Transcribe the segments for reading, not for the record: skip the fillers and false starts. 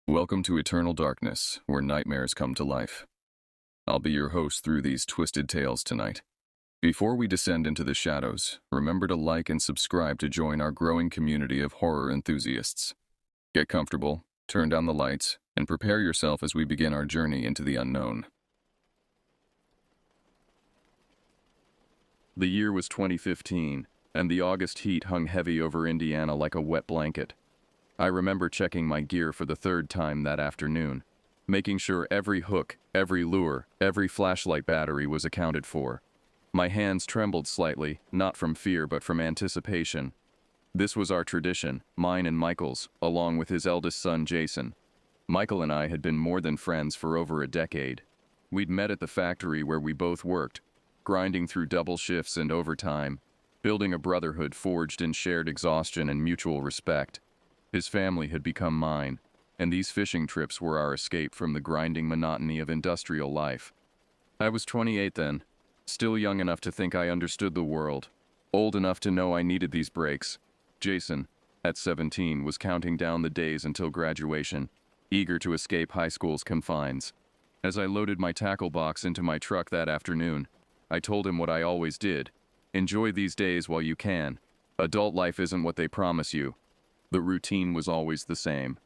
Welcome to Eternal Darkness, where nightmares come to life. I'll be your host through these twisted tales tonight. Before we descend into the shadows, remember to like and subscribe to join our growing community of horror enthusiasts. Get comfortable, turn down the lights, and prepare yourself as we begin our journey into the unknown. The year was 2015, and the August heat hung heavy over Indiana like a wet blanket. I remember checking my gear for the third time that afternoon, making sure every hook, every lure, every flashlight battery was accounted for. My hands trembled slightly, not from fear but from anticipation. This was our tradition, mine and Michael's, along with his eldest son Jason. Michael and I had been more than friends for over a decade. We'd met at the factory where we both worked, grinding through double shifts and overtime, building a brotherhood forged in shared exhaustion and mutual respect. His family had become mine, and these fishing trips were our escape from the grinding monotony of industrial life. I was 28 then, still young enough to think I understood the world, old enough to know I needed these breaks. Jason, at 17, was counting down the days until graduation, eager to escape high school's confines. As I loaded my tackle box into my truck that afternoon, I told him what I always did: enjoy these days while you can. Adult life isn't what they promise you. The routine was always the same.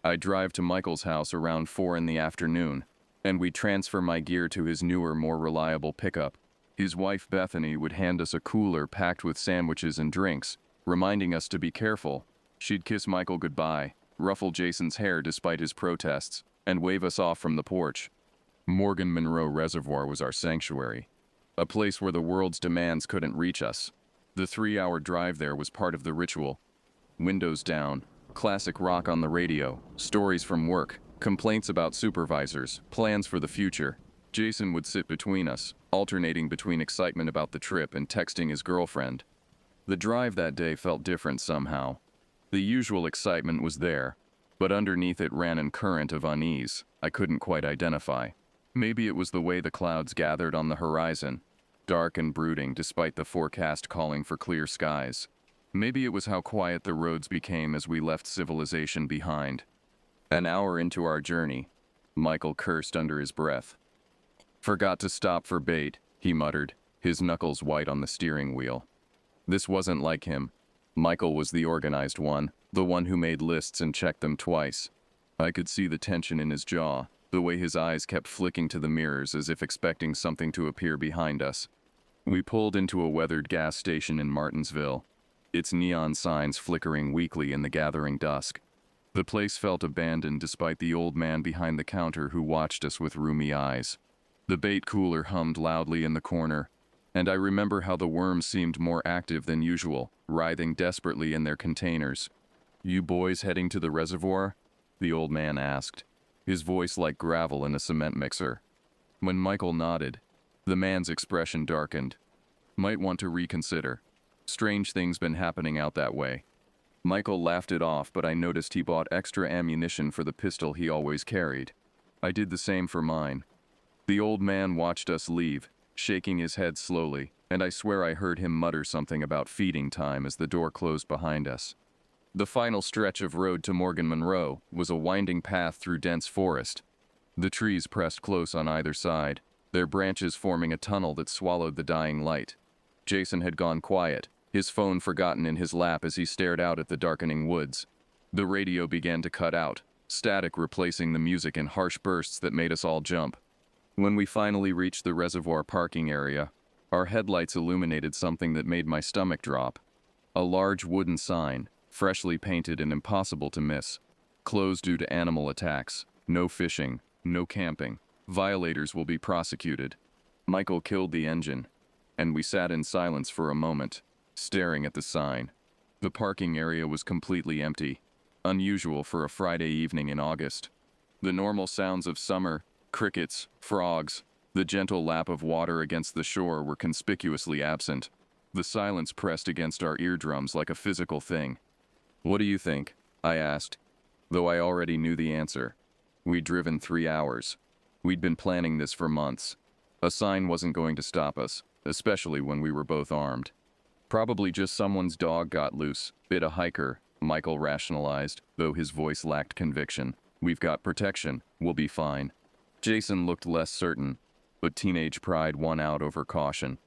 I'd drive to Michael's house around 4 in the afternoon, and we'd transfer my gear to his newer, more reliable pickup. His wife Bethany would hand us a cooler packed with sandwiches and drinks, reminding us to be careful. She'd kiss Michael goodbye, ruffle Jason's hair despite his protests, and wave us off from the porch. Morgan Monroe Reservoir was our sanctuary, a place where the world's demands couldn't reach us. The 3-hour drive there was part of the ritual. Windows down, classic rock on the radio, stories from work, complaints about supervisors, plans for the future. Jason would sit between us, alternating between excitement about the trip and texting his girlfriend. The drive that day felt different somehow. The usual excitement was there, but underneath it ran a current of unease I couldn't quite identify. Maybe it was the way the clouds gathered on the horizon, dark and brooding despite the forecast calling for clear skies. Maybe it was how quiet the roads became as we left civilization behind. An hour into our journey, Michael cursed under his breath. "Forgot to stop for bait," he muttered, his knuckles white on the steering wheel. This wasn't like him. Michael was the organized one, the one who made lists and checked them twice. I could see the tension in his jaw, the way his eyes kept flicking to the mirrors as if expecting something to appear behind us. We pulled into a weathered gas station in Martinsville, its neon signs flickering weakly in the gathering dusk. The place felt abandoned despite the old man behind the counter who watched us with rheumy eyes. The bait cooler hummed loudly in the corner, and I remember how the worms seemed more active than usual, writhing desperately in their containers. "You boys heading to the reservoir?" the old man asked, his voice like gravel in a cement mixer. When Michael nodded, the man's expression darkened. "Might want to reconsider. Strange things been happening out that way." Michael laughed it off, but I noticed he bought extra ammunition for the pistol he always carried. I did the same for mine. The old man watched us leave, shaking his head slowly, and I swear I heard him mutter something about feeding time as the door closed behind us. The final stretch of road to Morgan Monroe was a winding path through dense forest. The trees pressed close on either side, their branches forming a tunnel that swallowed the dying light. Jason had gone quiet, his phone forgotten in his lap as he stared out at the darkening woods. The radio began to cut out, static replacing the music in harsh bursts that made us all jump. When we finally reached the reservoir parking area, our headlights illuminated something that made my stomach drop. A large wooden sign, freshly painted and impossible to miss. "Closed due to animal attacks. No fishing. No camping. Violators will be prosecuted." Michael killed the engine, and we sat in silence for a moment, staring at the sign. The parking area was completely empty, unusual for a Friday evening in August. The normal sounds of summer, crickets, frogs, the gentle lap of water against the shore were conspicuously absent. The silence pressed against our eardrums like a physical thing. "What do you think?" I asked, though I already knew the answer. We'd driven 3 hours. We'd been planning this for months. A sign wasn't going to stop us, especially when we were both armed. "Probably just someone's dog got loose, bit a hiker," Michael rationalized, though his voice lacked conviction. We've got protection. We'll be fine. Jason looked less certain, but teenage pride won out over caution.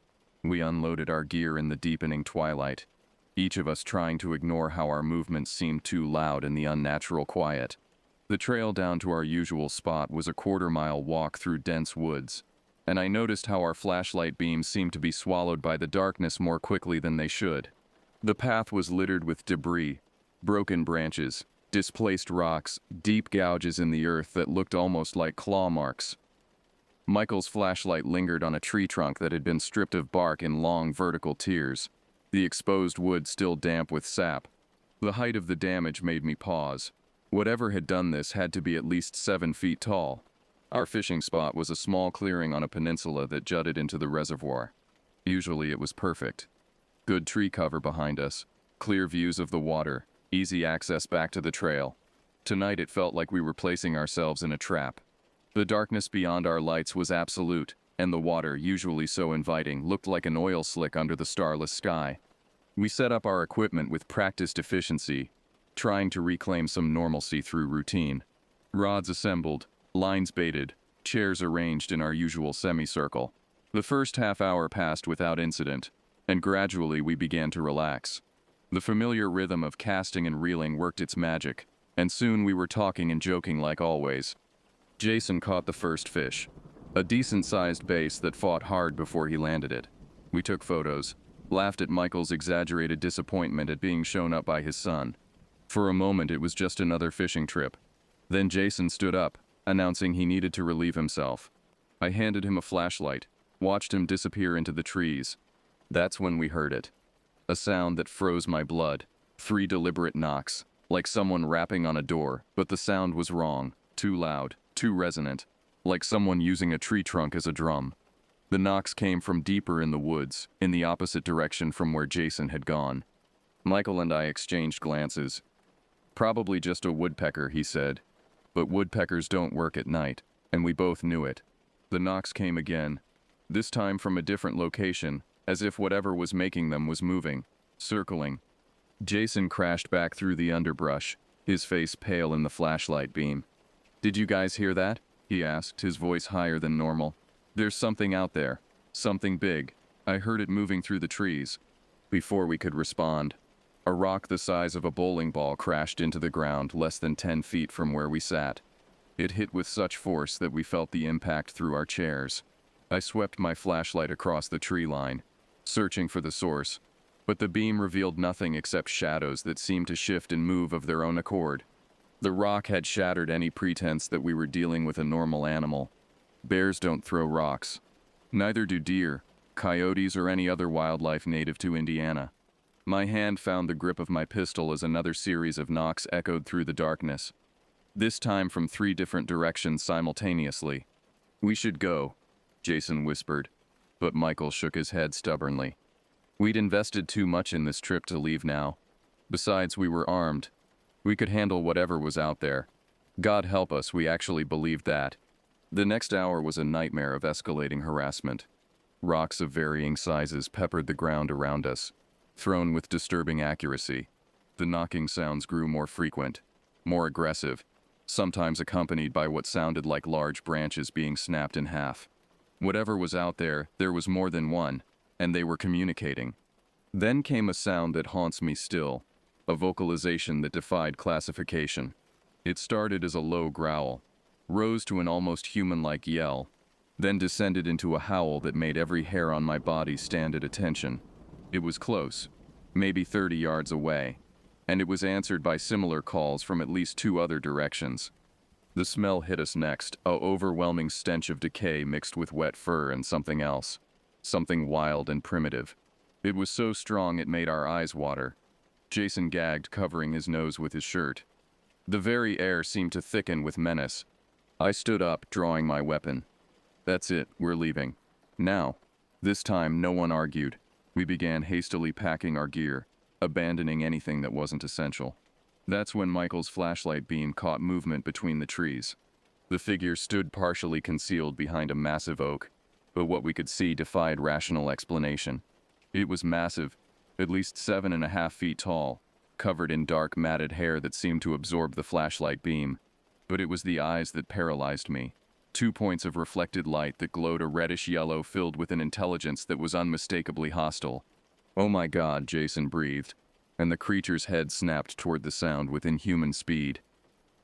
We unloaded our gear in the deepening twilight, each of us trying to ignore how our movements seemed too loud in the unnatural quiet. The trail down to our usual spot was a quarter-mile walk through dense woods, and I noticed how our flashlight beams seemed to be swallowed by the darkness more quickly than they should. The path was littered with debris, broken branches, displaced rocks, deep gouges in the earth that looked almost like claw marks. Michael's flashlight lingered on a tree trunk that had been stripped of bark in long vertical tiers, the exposed wood still damp with sap. The height of the damage made me pause. Whatever had done this had to be at least 7 feet tall. Our fishing spot was a small clearing on a peninsula that jutted into the reservoir. Usually it was perfect. Good tree cover behind us, clear views of the water, easy access back to the trail. Tonight it felt like we were placing ourselves in a trap. The darkness beyond our lights was absolute, and the water, usually so inviting, looked like an oil slick under the starless sky. We set up our equipment with practiced efficiency, trying to reclaim some normalcy through routine. Rods assembled, lines baited, chairs arranged in our usual semicircle. The first half hour passed without incident, and gradually we began to relax. The familiar rhythm of casting and reeling worked its magic, and soon we were talking and joking like always. Jason caught the first fish, a decent-sized bass that fought hard before he landed it. We took photos, laughed at Michael's exaggerated disappointment at being shown up by his son. For a moment it was just another fishing trip. Then Jason stood up, announcing he needed to relieve himself. I handed him a flashlight, watched him disappear into the trees. That's when we heard it. A sound that froze my blood. 3 deliberate knocks, like someone rapping on a door, but the sound was wrong, too loud, too resonant, like someone using a tree trunk as a drum. The knocks came from deeper in the woods, in the opposite direction from where Jason had gone. Michael and I exchanged glances. Probably just a woodpecker, he said. But woodpeckers don't work at night, and we both knew it. The knocks came again, this time from a different location, as if whatever was making them was moving, circling. Jason crashed back through the underbrush, his face pale in the flashlight beam. "Did you guys hear that?" he asked, his voice higher than normal. "There's something out there. Something big. I heard it moving through the trees." Before we could respond, a rock the size of a bowling ball crashed into the ground less than 10 feet from where we sat. It hit with such force that we felt the impact through our chairs. I swept my flashlight across the tree line, searching for the source, but the beam revealed nothing except shadows that seemed to shift and move of their own accord. The rock had shattered any pretense that we were dealing with a normal animal. Bears don't throw rocks. Neither do deer, coyotes, or any other wildlife native to Indiana. My hand found the grip of my pistol as another series of knocks echoed through the darkness, this time from 3 different directions simultaneously. "We should go," Jason whispered, but Michael shook his head stubbornly. We'd invested too much in this trip to leave now. Besides, we were armed. We could handle whatever was out there. God help us, we actually believed that. The next hour was a nightmare of escalating harassment. Rocks of varying sizes peppered the ground around us, thrown with disturbing accuracy. The knocking sounds grew more frequent, more aggressive, sometimes accompanied by what sounded like large branches being snapped in half. Whatever was out there, there was more than one, and they were communicating. Then came a sound that haunts me still, a vocalization that defied classification. It started as a low growl, rose to an almost human-like yell, then descended into a howl that made every hair on my body stand at attention. It was close, maybe 30 yards away, and it was answered by similar calls from at least 2 other directions. The smell hit us next, a overwhelming stench of decay mixed with wet fur and something else, something wild and primitive. It was so strong it made our eyes water. Jason gagged, covering his nose with his shirt. The very air seemed to thicken with menace. I stood up, drawing my weapon. "That's it, we're leaving. Now." This time, no one argued. We began hastily packing our gear, abandoning anything that wasn't essential. That's when Michael's flashlight beam caught movement between the trees. The figure stood partially concealed behind a massive oak, but what we could see defied rational explanation. It was massive, at least 7.5 feet tall, covered in dark matted hair that seemed to absorb the flashlight beam. But it was the eyes that paralyzed me. 2 points of reflected light that glowed a reddish yellow filled with an intelligence that was unmistakably hostile. "Oh my God," Jason breathed, and the creature's head snapped toward the sound with inhuman speed.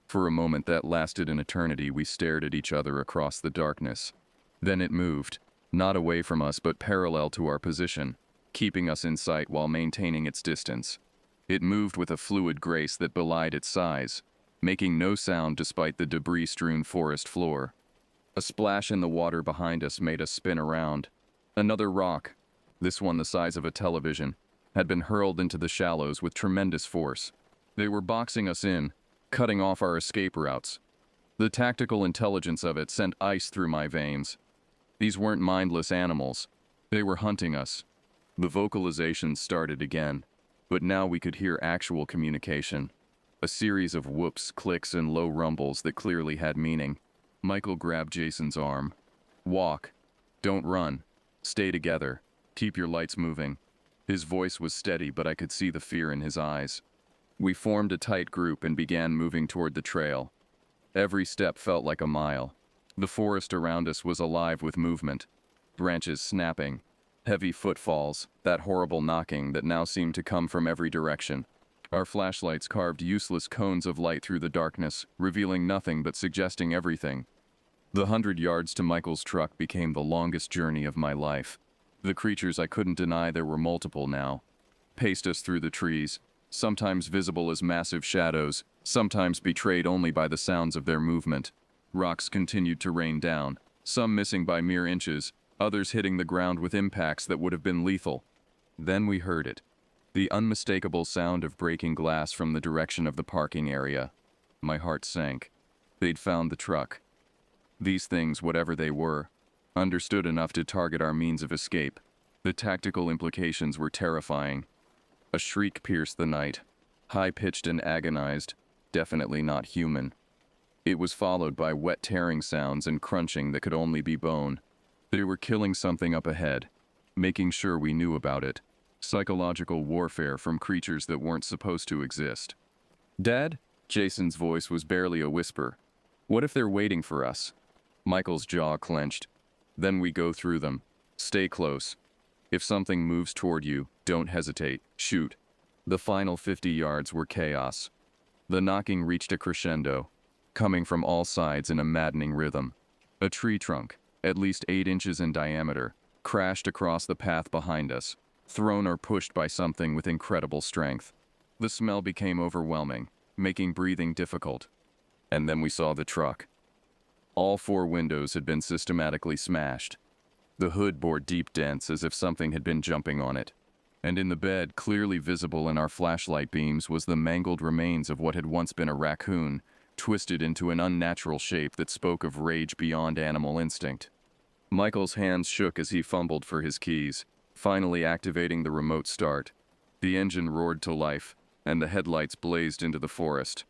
For a moment that lasted an eternity, we stared at each other across the darkness. Then it moved, not away from us but parallel to our position, keeping us in sight while maintaining its distance. It moved with a fluid grace that belied its size, making no sound despite the debris-strewn forest floor. A splash in the water behind us made us spin around. Another rock, this one the size of a television, had been hurled into the shallows with tremendous force. They were boxing us in, cutting off our escape routes. The tactical intelligence of it sent ice through my veins. These weren't mindless animals. They were hunting us. The vocalizations started again, but now we could hear actual communication. A series of whoops, clicks, and low rumbles that clearly had meaning. Michael grabbed Jason's arm. "Walk. Don't run. Stay together. Keep your lights moving." His voice was steady, but I could see the fear in his eyes. We formed a tight group and began moving toward the trail. Every step felt like a mile. The forest around us was alive with movement. Branches snapping, heavy footfalls, that horrible knocking that now seemed to come from every direction. Our flashlights carved useless cones of light through the darkness, revealing nothing but suggesting everything. The 100 yards to Michael's truck became the longest journey of my life. The creatures, I couldn't deny there were multiple now, paced us through the trees, sometimes visible as massive shadows, sometimes betrayed only by the sounds of their movement. Rocks continued to rain down, some missing by mere inches, others hitting the ground with impacts that would have been lethal. Then we heard it. The unmistakable sound of breaking glass from the direction of the parking area. My heart sank. They'd found the truck. These things, whatever they were, understood enough to target our means of escape. The tactical implications were terrifying. A shriek pierced the night, high-pitched and agonized, definitely not human. It was followed by wet tearing sounds and crunching that could only be bone. They were killing something up ahead, making sure we knew about it. Psychological warfare from creatures that weren't supposed to exist. "Dad?" Jason's voice was barely a whisper. "What if they're waiting for us?" Michael's jaw clenched. "Then we go through them. Stay close. If something moves toward you, don't hesitate. Shoot." The final 50 yards were chaos. The knocking reached a crescendo, coming from all sides in a maddening rhythm. A tree trunk, at least 8 inches in diameter, crashed across the path behind us, thrown or pushed by something with incredible strength. The smell became overwhelming, making breathing difficult. And then we saw the truck. All 4 windows had been systematically smashed. The hood bore deep dents as if something had been jumping on it. And in the bed, clearly visible in our flashlight beams, was the mangled remains of what had once been a raccoon, twisted into an unnatural shape that spoke of rage beyond animal instinct. Michael's hands shook as he fumbled for his keys, finally activating the remote start. The engine roared to life, and the headlights blazed into the forest.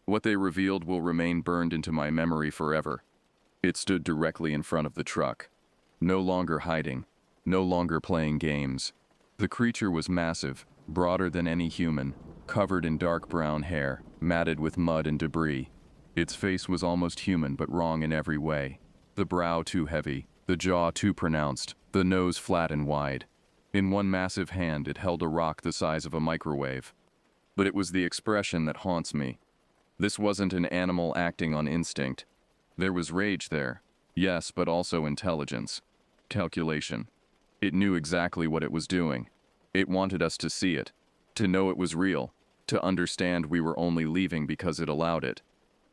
What they revealed will remain burned into my memory forever. It stood directly in front of the truck. No longer hiding, no longer playing games. The creature was massive, broader than any human, covered in dark brown hair, matted with mud and debris. Its face was almost human but wrong in every way. The brow too heavy, the jaw too pronounced, the nose flat and wide. In one massive hand it held a rock the size of a microwave. But it was the expression that haunts me. This wasn't an animal acting on instinct. There was rage there, yes, but also intelligence. Calculation. It knew exactly what it was doing. It wanted us to see it, to know it was real, to understand we were only leaving because it allowed it.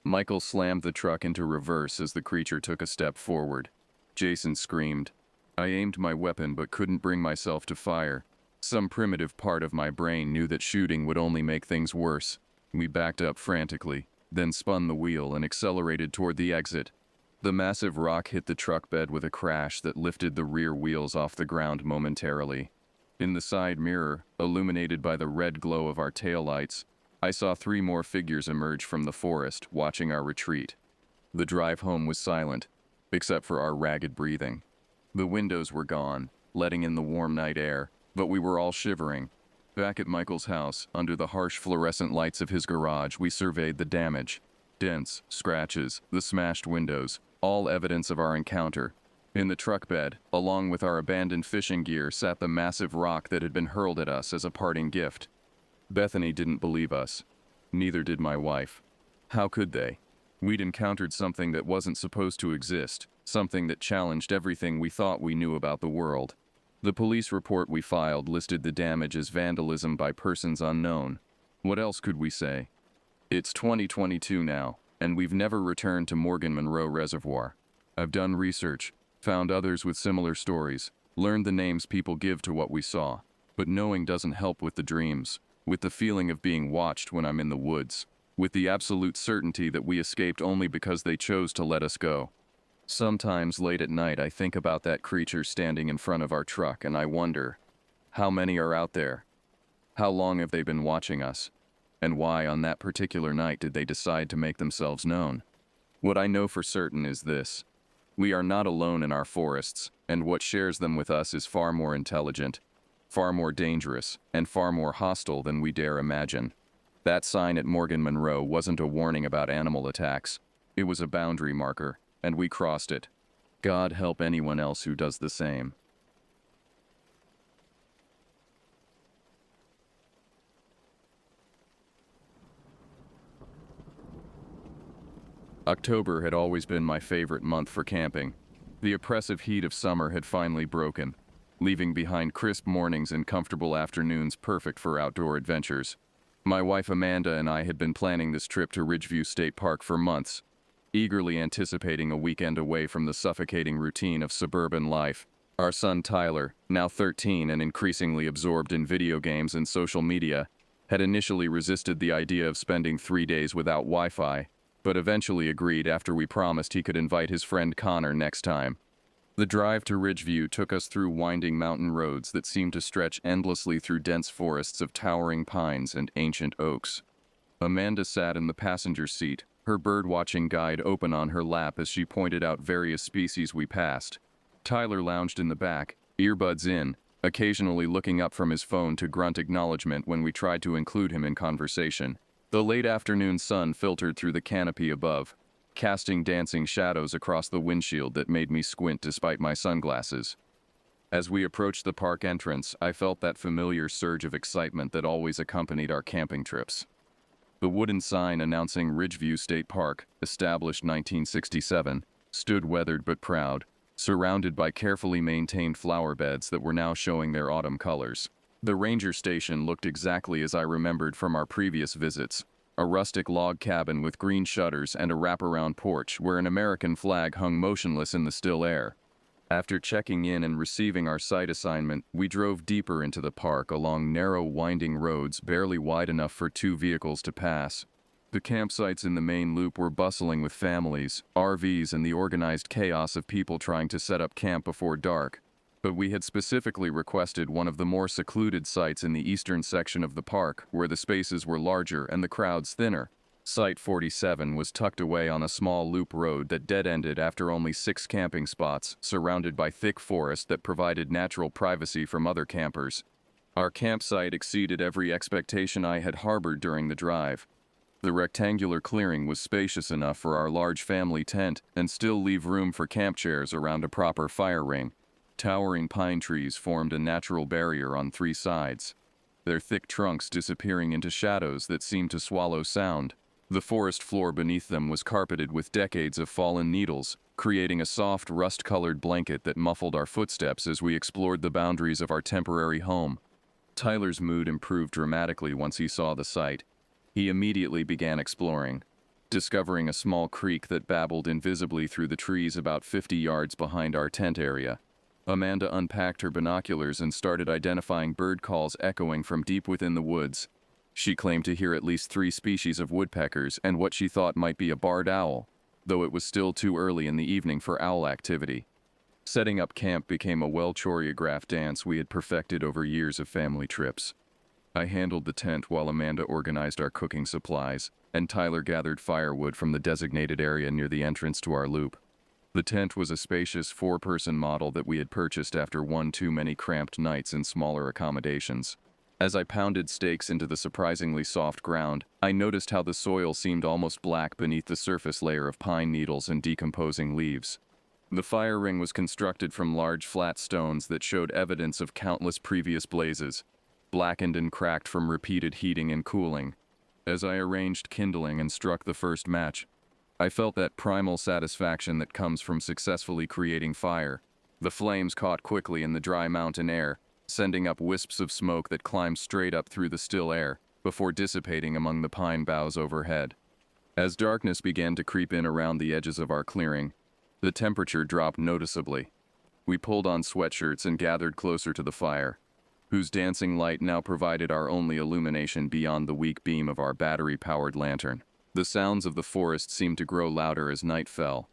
Michael slammed the truck into reverse as the creature took a step forward. Jason screamed. I aimed my weapon but couldn't bring myself to fire. Some primitive part of my brain knew that shooting would only make things worse. We backed up frantically, then spun the wheel and accelerated toward the exit. The massive rock hit the truck bed with a crash that lifted the rear wheels off the ground momentarily. In the side mirror, illuminated by the red glow of our taillights, I saw 3 more figures emerge from the forest, watching our retreat. The drive home was silent, except for our ragged breathing. The windows were gone, letting in the warm night air, but we were all shivering. Back at Michael's house, under the harsh fluorescent lights of his garage, we surveyed the damage. dents, scratches, the smashed windows, all evidence of our encounter. In the truck bed, along with our abandoned fishing gear, sat the massive rock that had been hurled at us as a parting gift. Bethany didn't believe us. Neither did my wife. How could they? We'd encountered something that wasn't supposed to exist, something that challenged everything we thought we knew about the world. The police report we filed listed the damage as vandalism by persons unknown. What else could we say? It's 2022 now, and we've never returned to Morgan Monroe Reservoir. I've done research, found others with similar stories, learned the names people give to what we saw. But knowing doesn't help with the dreams, with the feeling of being watched when I'm in the woods, with the absolute certainty that we escaped only because they chose to let us go. Sometimes late at night I think about that creature standing in front of our truck and I wonder, how many are out there? How long have they been watching us? And why on that particular night did they decide to make themselves known? What I know for certain is this. We are not alone in our forests, and what shares them with us is far more intelligent, far more dangerous, and far more hostile than we dare imagine. That sign at Morgan Monroe wasn't a warning about animal attacks. It was a boundary marker, and we crossed it. God help anyone else who does the same. October had always been my favorite month for camping. The oppressive heat of summer had finally broken, leaving behind crisp mornings and comfortable afternoons perfect for outdoor adventures. My wife Amanda and I had been planning this trip to Ridgeview State Park for months, eagerly anticipating a weekend away from the suffocating routine of suburban life. Our son Tyler, now 13 and increasingly absorbed in video games and social media, had initially resisted the idea of spending 3 days without Wi-Fi, but eventually agreed after we promised he could invite his friend Connor next time. The drive to Ridgeview took us through winding mountain roads that seemed to stretch endlessly through dense forests of towering pines and ancient oaks. Amanda sat in the passenger seat, her bird-watching guide open on her lap as she pointed out various species we passed. Tyler lounged in the back, earbuds in, occasionally looking up from his phone to grunt acknowledgement when we tried to include him in conversation. The late afternoon sun filtered through the canopy above, casting dancing shadows across the windshield that made me squint despite my sunglasses. As we approached the park entrance, I felt that familiar surge of excitement that always accompanied our camping trips. The wooden sign announcing Ridgeview State Park, established 1967, stood weathered but proud, surrounded by carefully maintained flower beds that were now showing their autumn colors. The ranger station looked exactly as I remembered from our previous visits, a rustic log cabin with green shutters and a wraparound porch where an American flag hung motionless in the still air. After checking in and receiving our site assignment, we drove deeper into the park along narrow winding roads barely wide enough for 2 vehicles to pass. The campsites in the main loop were bustling with families, RVs, and the organized chaos of people trying to set up camp before dark. But we had specifically requested one of the more secluded sites in the eastern section of the park, where the spaces were larger and the crowds thinner. Site 47 was tucked away on a small loop road that dead-ended after only 6 camping spots, surrounded by thick forest that provided natural privacy from other campers. Our campsite exceeded every expectation I had harbored during the drive. The rectangular clearing was spacious enough for our large family tent and still leave room for camp chairs around a proper fire ring. Towering pine trees formed a natural barrier on 3 sides, their thick trunks disappearing into shadows that seemed to swallow sound. The forest floor beneath them was carpeted with decades of fallen needles, creating a soft, rust-colored blanket that muffled our footsteps as we explored the boundaries of our temporary home. Tyler's mood improved dramatically once he saw the site. He immediately began exploring, discovering a small creek that babbled invisibly through the trees about 50 yards behind our tent area. Amanda unpacked her binoculars and started identifying bird calls echoing from deep within the woods. She claimed to hear at least 3 species of woodpeckers and what she thought might be a barred owl, though it was still too early in the evening for owl activity. Setting up camp became a well-choreographed dance we had perfected over years of family trips. I handled the tent while Amanda organized our cooking supplies, and Tyler gathered firewood from the designated area near the entrance to our loop. The tent was a spacious 4-person model that we had purchased after one too many cramped nights in smaller accommodations. As I pounded stakes into the surprisingly soft ground, I noticed how the soil seemed almost black beneath the surface layer of pine needles and decomposing leaves. The fire ring was constructed from large flat stones that showed evidence of countless previous blazes, blackened and cracked from repeated heating and cooling. As I arranged kindling and struck the first match, I felt that primal satisfaction that comes from successfully creating fire. The flames caught quickly in the dry mountain air, sending up wisps of smoke that climbed straight up through the still air, before dissipating among the pine boughs overhead. As darkness began to creep in around the edges of our clearing, the temperature dropped noticeably. We pulled on sweatshirts and gathered closer to the fire, whose dancing light now provided our only illumination beyond the weak beam of our battery-powered lantern. The sounds of the forest seemed to grow louder as night fell.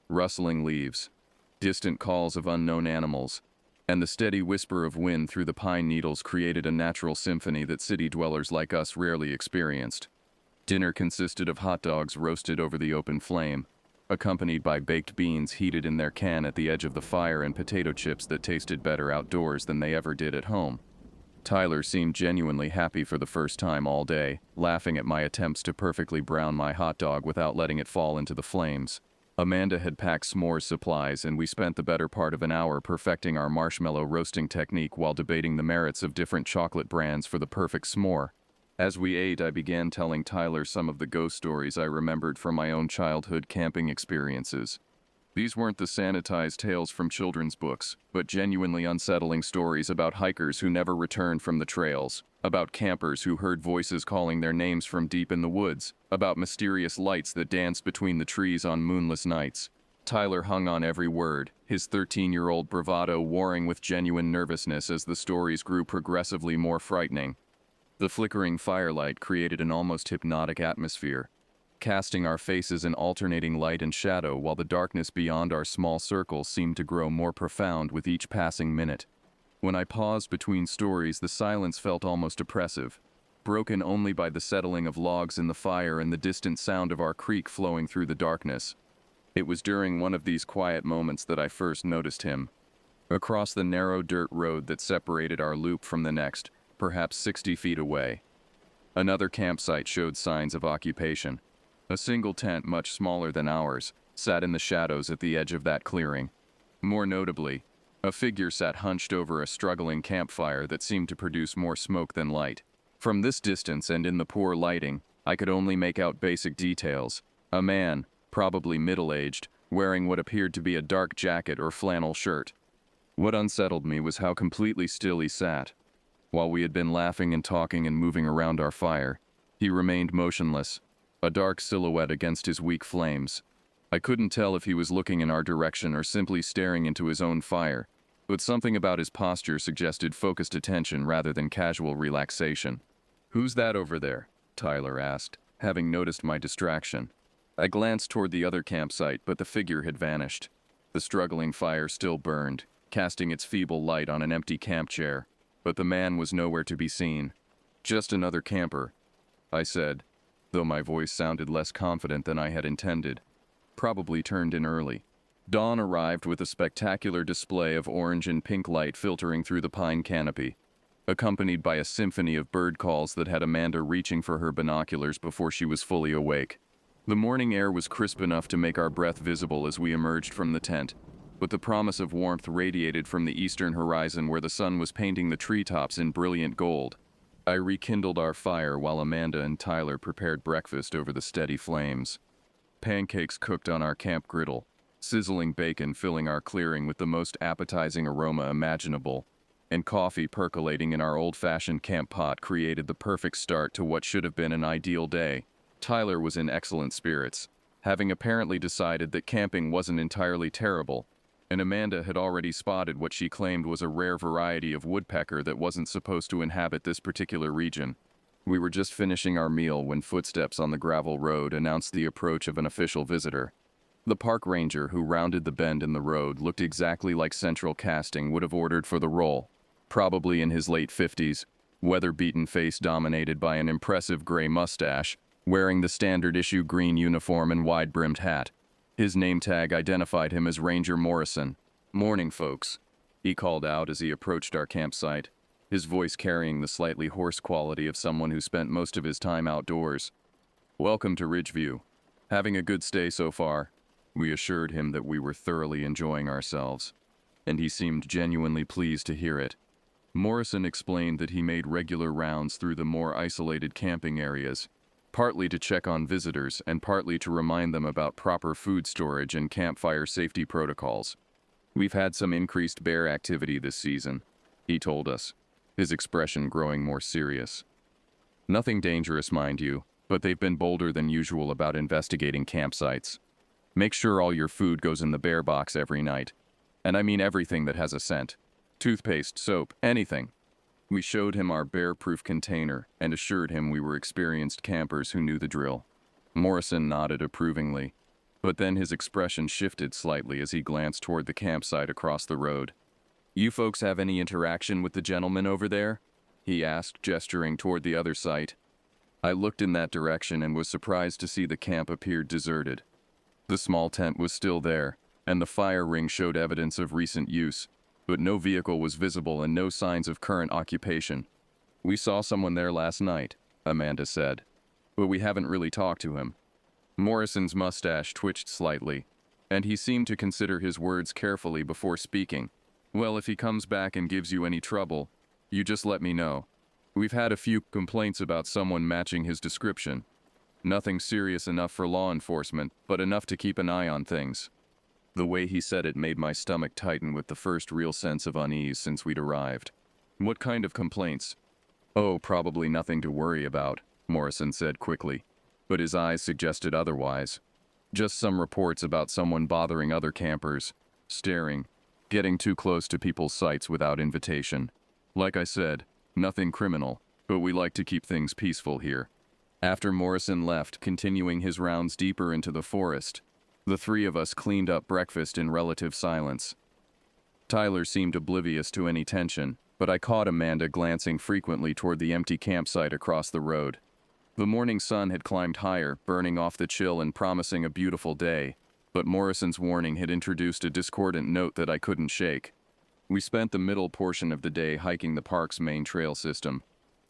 Rustling leaves, distant calls of unknown animals, and the steady whisper of wind through the pine needles created a natural symphony that city dwellers like us rarely experienced. Dinner consisted of hot dogs roasted over the open flame, accompanied by baked beans heated in their can at the edge of the fire and potato chips that tasted better outdoors than they ever did at home. Tyler seemed genuinely happy for the first time all day, laughing at my attempts to perfectly brown my hot dog without letting it fall into the flames. Amanda had packed s'mores supplies, and we spent the better part of an hour perfecting our marshmallow roasting technique while debating the merits of different chocolate brands for the perfect s'more. As we ate, I began telling Tyler some of the ghost stories I remembered from my own childhood camping experiences. These weren't the sanitized tales from children's books, but genuinely unsettling stories about hikers who never returned from the trails, about campers who heard voices calling their names from deep in the woods, about mysterious lights that danced between the trees on moonless nights. Tyler hung on every word, his 13-year-old bravado warring with genuine nervousness as the stories grew progressively more frightening. The flickering firelight created an almost hypnotic atmosphere, casting our faces in alternating light and shadow while the darkness beyond our small circle seemed to grow more profound with each passing minute. When I paused between stories, the silence felt almost oppressive, broken only by the settling of logs in the fire and the distant sound of our creek flowing through the darkness. It was during one of these quiet moments that I first noticed him. Across the narrow dirt road that separated our loop from the next, perhaps 60 feet away, another campsite showed signs of occupation. A single tent, much smaller than ours, sat in the shadows at the edge of that clearing. More notably, a figure sat hunched over a struggling campfire that seemed to produce more smoke than light. From this distance and in the poor lighting, I could only make out basic details. A man, probably middle-aged, wearing what appeared to be a dark jacket or flannel shirt. What unsettled me was how completely still he sat. While we had been laughing and talking and moving around our fire, he remained motionless, a dark silhouette against his weak flames. I couldn't tell if he was looking in our direction or simply staring into his own fire, but something about his posture suggested focused attention rather than casual relaxation. "Who's that over there?" Tyler asked, having noticed my distraction. I glanced toward the other campsite, but the figure had vanished. The struggling fire still burned, casting its feeble light on an empty camp chair, but the man was nowhere to be seen. "Just another camper," I said, though my voice sounded less confident than I had intended. "Probably turned in early." Dawn arrived with a spectacular display of orange and pink light filtering through the pine canopy, accompanied by a symphony of bird calls that had Amanda reaching for her binoculars before she was fully awake. The morning air was crisp enough to make our breath visible as we emerged from the tent, but the promise of warmth radiated from the eastern horizon where the sun was painting the treetops in brilliant gold. I rekindled our fire while Amanda and Tyler prepared breakfast over the steady flames. Pancakes cooked on our camp griddle, sizzling bacon filling our clearing with the most appetizing aroma imaginable, and coffee percolating in our old-fashioned camp pot created the perfect start to what should have been an ideal day. Tyler was in excellent spirits, having apparently decided that camping wasn't entirely terrible, and Amanda had already spotted what she claimed was a rare variety of woodpecker that wasn't supposed to inhabit this particular region. We were just finishing our meal when footsteps on the gravel road announced the approach of an official visitor. The park ranger who rounded the bend in the road looked exactly like Central Casting would have ordered for the role, probably in his late 50s, weather-beaten face dominated by an impressive gray mustache, wearing the standard-issue green uniform and wide-brimmed hat. His name tag identified him as Ranger Morrison. "Morning, folks," he called out as he approached our campsite. his voice carrying the slightly hoarse quality of someone who spent most of his time outdoors. "Welcome to Ridgeview. Having a good stay so far?" We assured him that we were thoroughly enjoying ourselves, and he seemed genuinely pleased to hear it. Morrison explained that he made regular rounds through the more isolated camping areas, partly to check on visitors and partly to remind them about proper food storage and campfire safety protocols. "We've had some increased bear activity this season," he told us, his expression growing more serious. "Nothing dangerous, mind you, but they've been bolder than usual about investigating campsites. Make sure all your food goes in the bear box every night. And I mean everything that has a scent. Toothpaste, soap, anything." We showed him our bear-proof container and assured him we were experienced campers who knew the drill. Morrison nodded approvingly, but then his expression shifted slightly as he glanced toward the campsite across the road. "You folks have any interaction with the gentleman over there?" he asked, gesturing toward the other site. I looked in that direction and was surprised to see the camp appeared deserted. The small tent was still there, and the fire ring showed evidence of recent use, but no vehicle was visible and no signs of current occupation. "We saw someone there last night," Amanda said, "but we haven't really talked to him." Morrison's mustache twitched slightly, and he seemed to consider his words carefully before speaking. "Well, if he comes back and gives you any trouble, you just let me know. We've had a few complaints about someone matching his description. Nothing serious enough for law enforcement, but enough to keep an eye on things." The way he said it made my stomach tighten with the first real sense of unease since we'd arrived. "What kind of complaints?" "Oh, probably nothing to worry about," Morrison said quickly, but his eyes suggested otherwise. "Just some reports about someone bothering other campers, staring, getting too close to people's sites without invitation. Like I said, nothing criminal, but we like to keep things peaceful here." After Morrison left, continuing his rounds deeper into the forest, the three of us cleaned up breakfast in relative silence. Tyler seemed oblivious to any tension, but I caught Amanda glancing frequently toward the empty campsite across the road. The morning sun had climbed higher, burning off the chill and promising a beautiful day, but Morrison's warning had introduced a discordant note that I couldn't shake. We spent the middle portion of the day hiking the park's main trail system,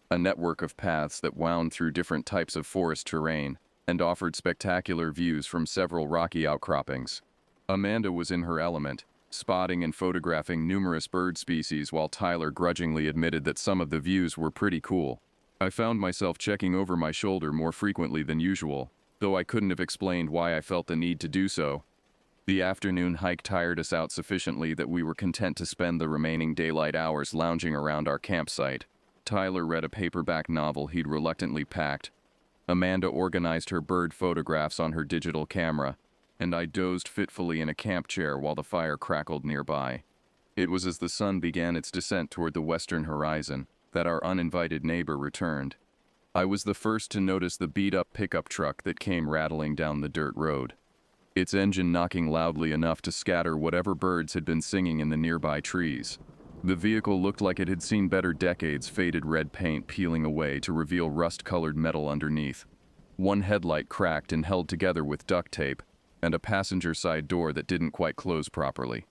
a network of paths that wound through different types of forest terrain and offered spectacular views from several rocky outcroppings. Amanda was in her element, spotting and photographing numerous bird species while Tyler grudgingly admitted that some of the views were pretty cool. I found myself checking over my shoulder more frequently than usual, though I couldn't have explained why I felt the need to do so. The afternoon hike tired us out sufficiently that we were content to spend the remaining daylight hours lounging around our campsite. Tyler read a paperback novel he'd reluctantly packed. Amanda organized her bird photographs on her digital camera, and I dozed fitfully in a camp chair while the fire crackled nearby. It was as the sun began its descent toward the western horizon that our uninvited neighbor returned. I was the first to notice the beat-up pickup truck that came rattling down the dirt road, its engine knocking loudly enough to scatter whatever birds had been singing in the nearby trees. The vehicle looked like it had seen better decades, faded red paint peeling away to reveal rust-colored metal underneath. One headlight cracked and held together with duct tape, and a passenger side door that didn't quite close properly.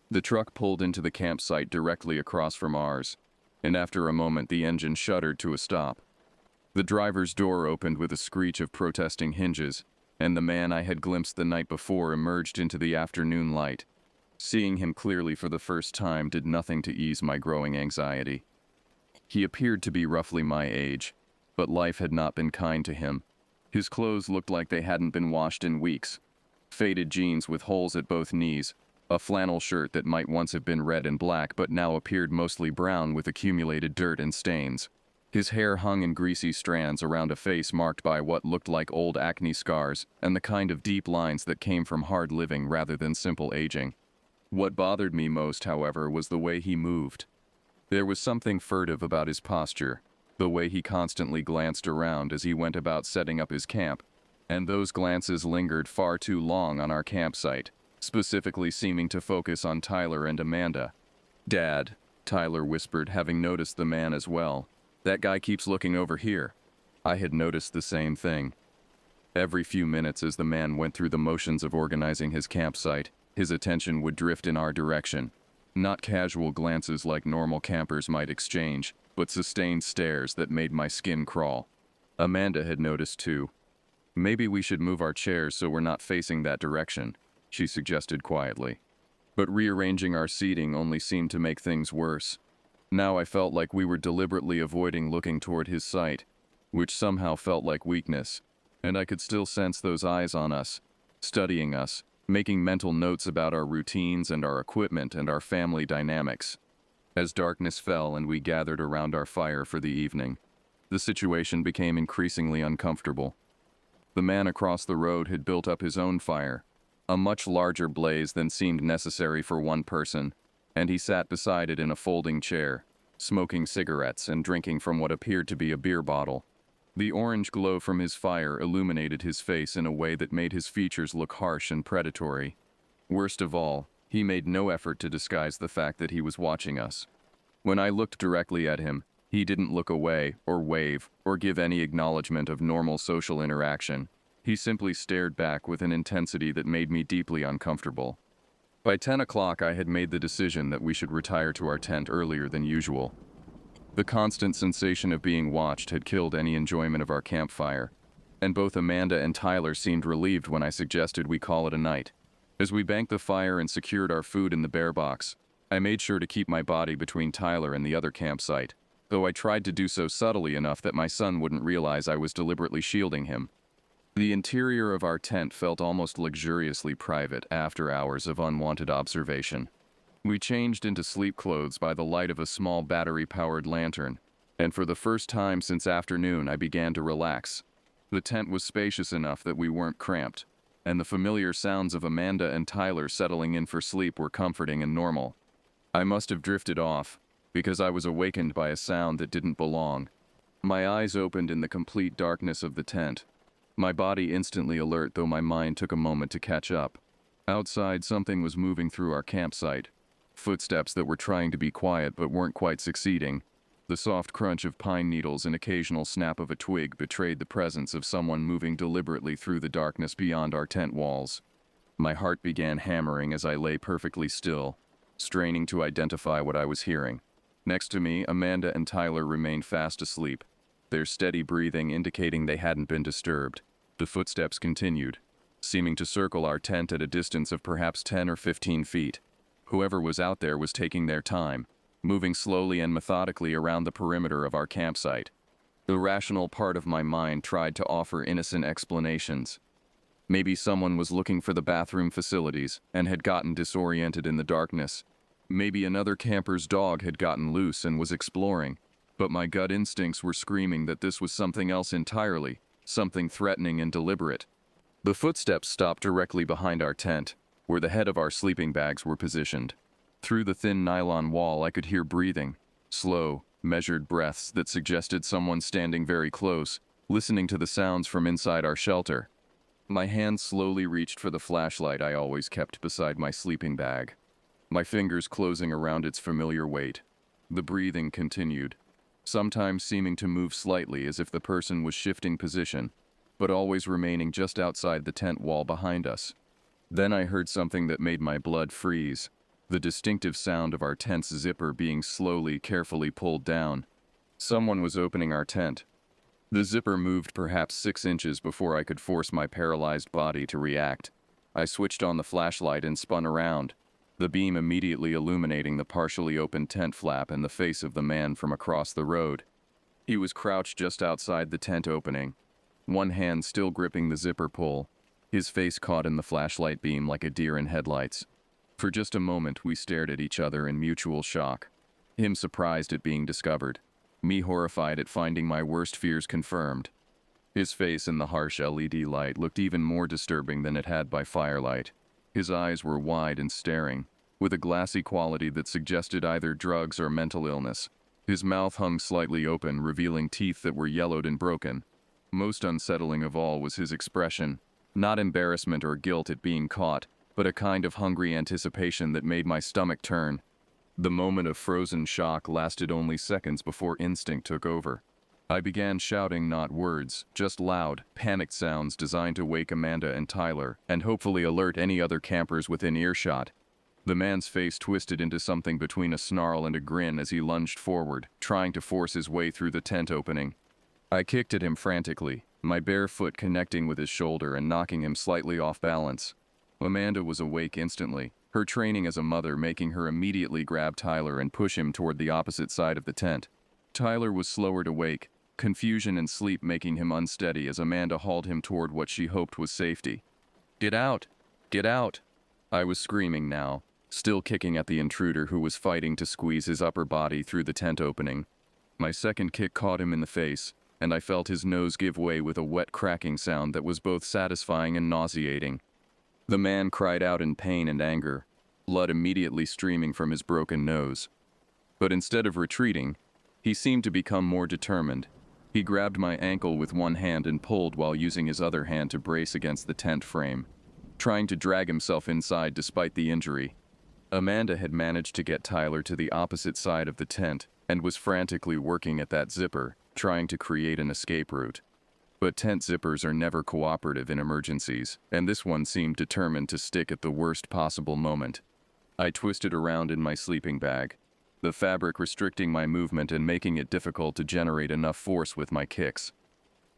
The truck pulled into the campsite directly across from ours, and after a moment the engine shuddered to a stop. The driver's door opened with a screech of protesting hinges, and the man I had glimpsed the night before emerged into the afternoon light. Seeing him clearly for the first time did nothing to ease my growing anxiety. He appeared to be roughly my age, but life had not been kind to him. His clothes looked like they hadn't been washed in weeks. Faded jeans with holes at both knees, a flannel shirt that might once have been red and black but now appeared mostly brown with accumulated dirt and stains. His hair hung in greasy strands around a face marked by what looked like old acne scars and the kind of deep lines that came from hard living rather than simple aging. What bothered me most, however, was the way he moved. There was something furtive about his posture, the way he constantly glanced around as he went about setting up his camp, and those glances lingered far too long on our campsite, specifically seeming to focus on Tyler and Amanda. "Dad," Tyler whispered, having noticed the man as well. "That guy keeps looking over here." I had noticed the same thing. Every few minutes as the man went through the motions of organizing his campsite, his attention would drift in our direction. Not casual glances like normal campers might exchange, but sustained stares that made my skin crawl. Amanda had noticed too. "Maybe we should move our chairs so we're not facing that direction," she suggested quietly. But rearranging our seating only seemed to make things worse. Now I felt like we were deliberately avoiding looking toward his sight, which somehow felt like weakness, and I could still sense those eyes on us, studying us, making mental notes about our routines and our equipment and our family dynamics. As darkness fell and we gathered around our fire for the evening, the situation became increasingly uncomfortable. The man across the road had built up his own fire, a much larger blaze than seemed necessary for one person, and he sat beside it in a folding chair, smoking cigarettes and drinking from what appeared to be a beer bottle. The orange glow from his fire illuminated his face in a way that made his features look harsh and predatory. Worst of all, he made no effort to disguise the fact that he was watching us. When I looked directly at him, he didn't look away, or wave, or give any acknowledgement of normal social interaction. He simply stared back with an intensity that made me deeply uncomfortable. By 10 o'clock, I had made the decision that we should retire to our tent earlier than usual. The constant sensation of being watched had killed any enjoyment of our campfire, and both Amanda and Tyler seemed relieved when I suggested we call it a night. As we banked the fire and secured our food in the bear box, I made sure to keep my body between Tyler and the other campsite, though I tried to do so subtly enough that my son wouldn't realize I was deliberately shielding him. The interior of our tent felt almost luxuriously private after hours of unwanted observation. We changed into sleep clothes by the light of a small battery-powered lantern, and for the first time since afternoon I began to relax. The tent was spacious enough that we weren't cramped, and the familiar sounds of Amanda and Tyler settling in for sleep were comforting and normal. I must have drifted off, because I was awakened by a sound that didn't belong. My eyes opened in the complete darkness of the tent, my body instantly alert though my mind took a moment to catch up. Outside, something was moving through our campsite. Footsteps that were trying to be quiet but weren't quite succeeding. The soft crunch of pine needles and occasional snap of a twig betrayed the presence of someone moving deliberately through the darkness beyond our tent walls. My heart began hammering as I lay perfectly still, straining to identify what I was hearing. Next to me, Amanda and Tyler remained fast asleep, their steady breathing indicating they hadn't been disturbed. The footsteps continued, seeming to circle our tent at a distance of perhaps 10 or 15 feet. Whoever was out there was taking their time, moving slowly and methodically around the perimeter of our campsite. The rational part of my mind tried to offer innocent explanations. Maybe someone was looking for the bathroom facilities and had gotten disoriented in the darkness. Maybe another camper's dog had gotten loose and was exploring, but my gut instincts were screaming that this was something else entirely, something threatening and deliberate. The footsteps stopped directly behind our tent, where the head of our sleeping bags were positioned. Through the thin nylon wall I could hear breathing, slow, measured breaths that suggested someone standing very close, listening to the sounds from inside our shelter. My hand slowly reached for the flashlight I always kept beside my sleeping bag, my fingers closing around its familiar weight. The breathing continued, sometimes seeming to move slightly as if the person was shifting position, but always remaining just outside the tent wall behind us. Then I heard something that made my blood freeze, the distinctive sound of our tent's zipper being slowly, carefully pulled down. Someone was opening our tent. The zipper moved perhaps 6 inches before I could force my paralyzed body to react. I switched on the flashlight and spun around, the beam immediately illuminating the partially open tent flap and the face of the man from across the road. He was crouched just outside the tent opening, one hand still gripping the zipper pull, his face caught in the flashlight beam like a deer in headlights. For just a moment we stared at each other in mutual shock, him surprised at being discovered, me horrified at finding my worst fears confirmed. His face in the harsh LED light looked even more disturbing than it had by firelight. His eyes were wide and staring, with a glassy quality that suggested either drugs or mental illness. His mouth hung slightly open, revealing teeth that were yellowed and broken. Most unsettling of all was his expression, not embarrassment or guilt at being caught, but a kind of hungry anticipation that made my stomach turn. The moment of frozen shock lasted only seconds before instinct took over. I began shouting not words, just loud, panicked sounds designed to wake Amanda and Tyler, and hopefully alert any other campers within earshot. The man's face twisted into something between a snarl and a grin as he lunged forward, trying to force his way through the tent opening. I kicked at him frantically, my bare foot connecting with his shoulder and knocking him slightly off balance. Amanda was awake instantly, her training as a mother making her immediately grab Tyler and push him toward the opposite side of the tent. Tyler was slower to wake, confusion and sleep making him unsteady as Amanda hauled him toward what she hoped was safety. "Get out! Get out!" I was screaming now, still kicking at the intruder who was fighting to squeeze his upper body through the tent opening. My second kick caught him in the face, and I felt his nose give way with a wet cracking sound that was both satisfying and nauseating. The man cried out in pain and anger, blood immediately streaming from his broken nose. But instead of retreating, he seemed to become more determined. He grabbed my ankle with one hand and pulled while using his other hand to brace against the tent frame, trying to drag himself inside despite the injury. Amanda had managed to get Tyler to the opposite side of the tent and was frantically working at that zipper, trying to create an escape route. But tent zippers are never cooperative in emergencies, and this one seemed determined to stick at the worst possible moment. I twisted around in my sleeping bag, the fabric restricting my movement and making it difficult to generate enough force with my kicks.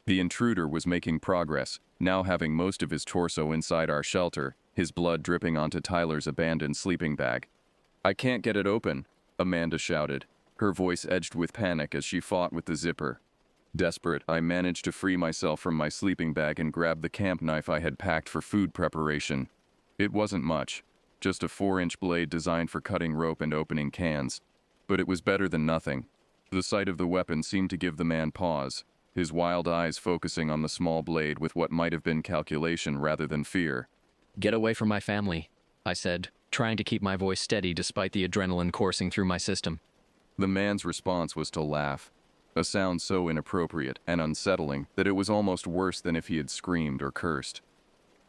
The intruder was making progress, now having most of his torso inside our shelter, his blood dripping onto Tyler's abandoned sleeping bag. "I can't get it open," Amanda shouted, her voice edged with panic as she fought with the zipper. Desperate, I managed to free myself from my sleeping bag and grab the camp knife I had packed for food preparation. It wasn't much, just a 4-inch blade designed for cutting rope and opening cans. But it was better than nothing. The sight of the weapon seemed to give the man pause, his wild eyes focusing on the small blade with what might have been calculation rather than fear. "Get away from my family," I said, trying to keep my voice steady despite the adrenaline coursing through my system. The man's response was to laugh, a sound so inappropriate and unsettling that it was almost worse than if he had screamed or cursed.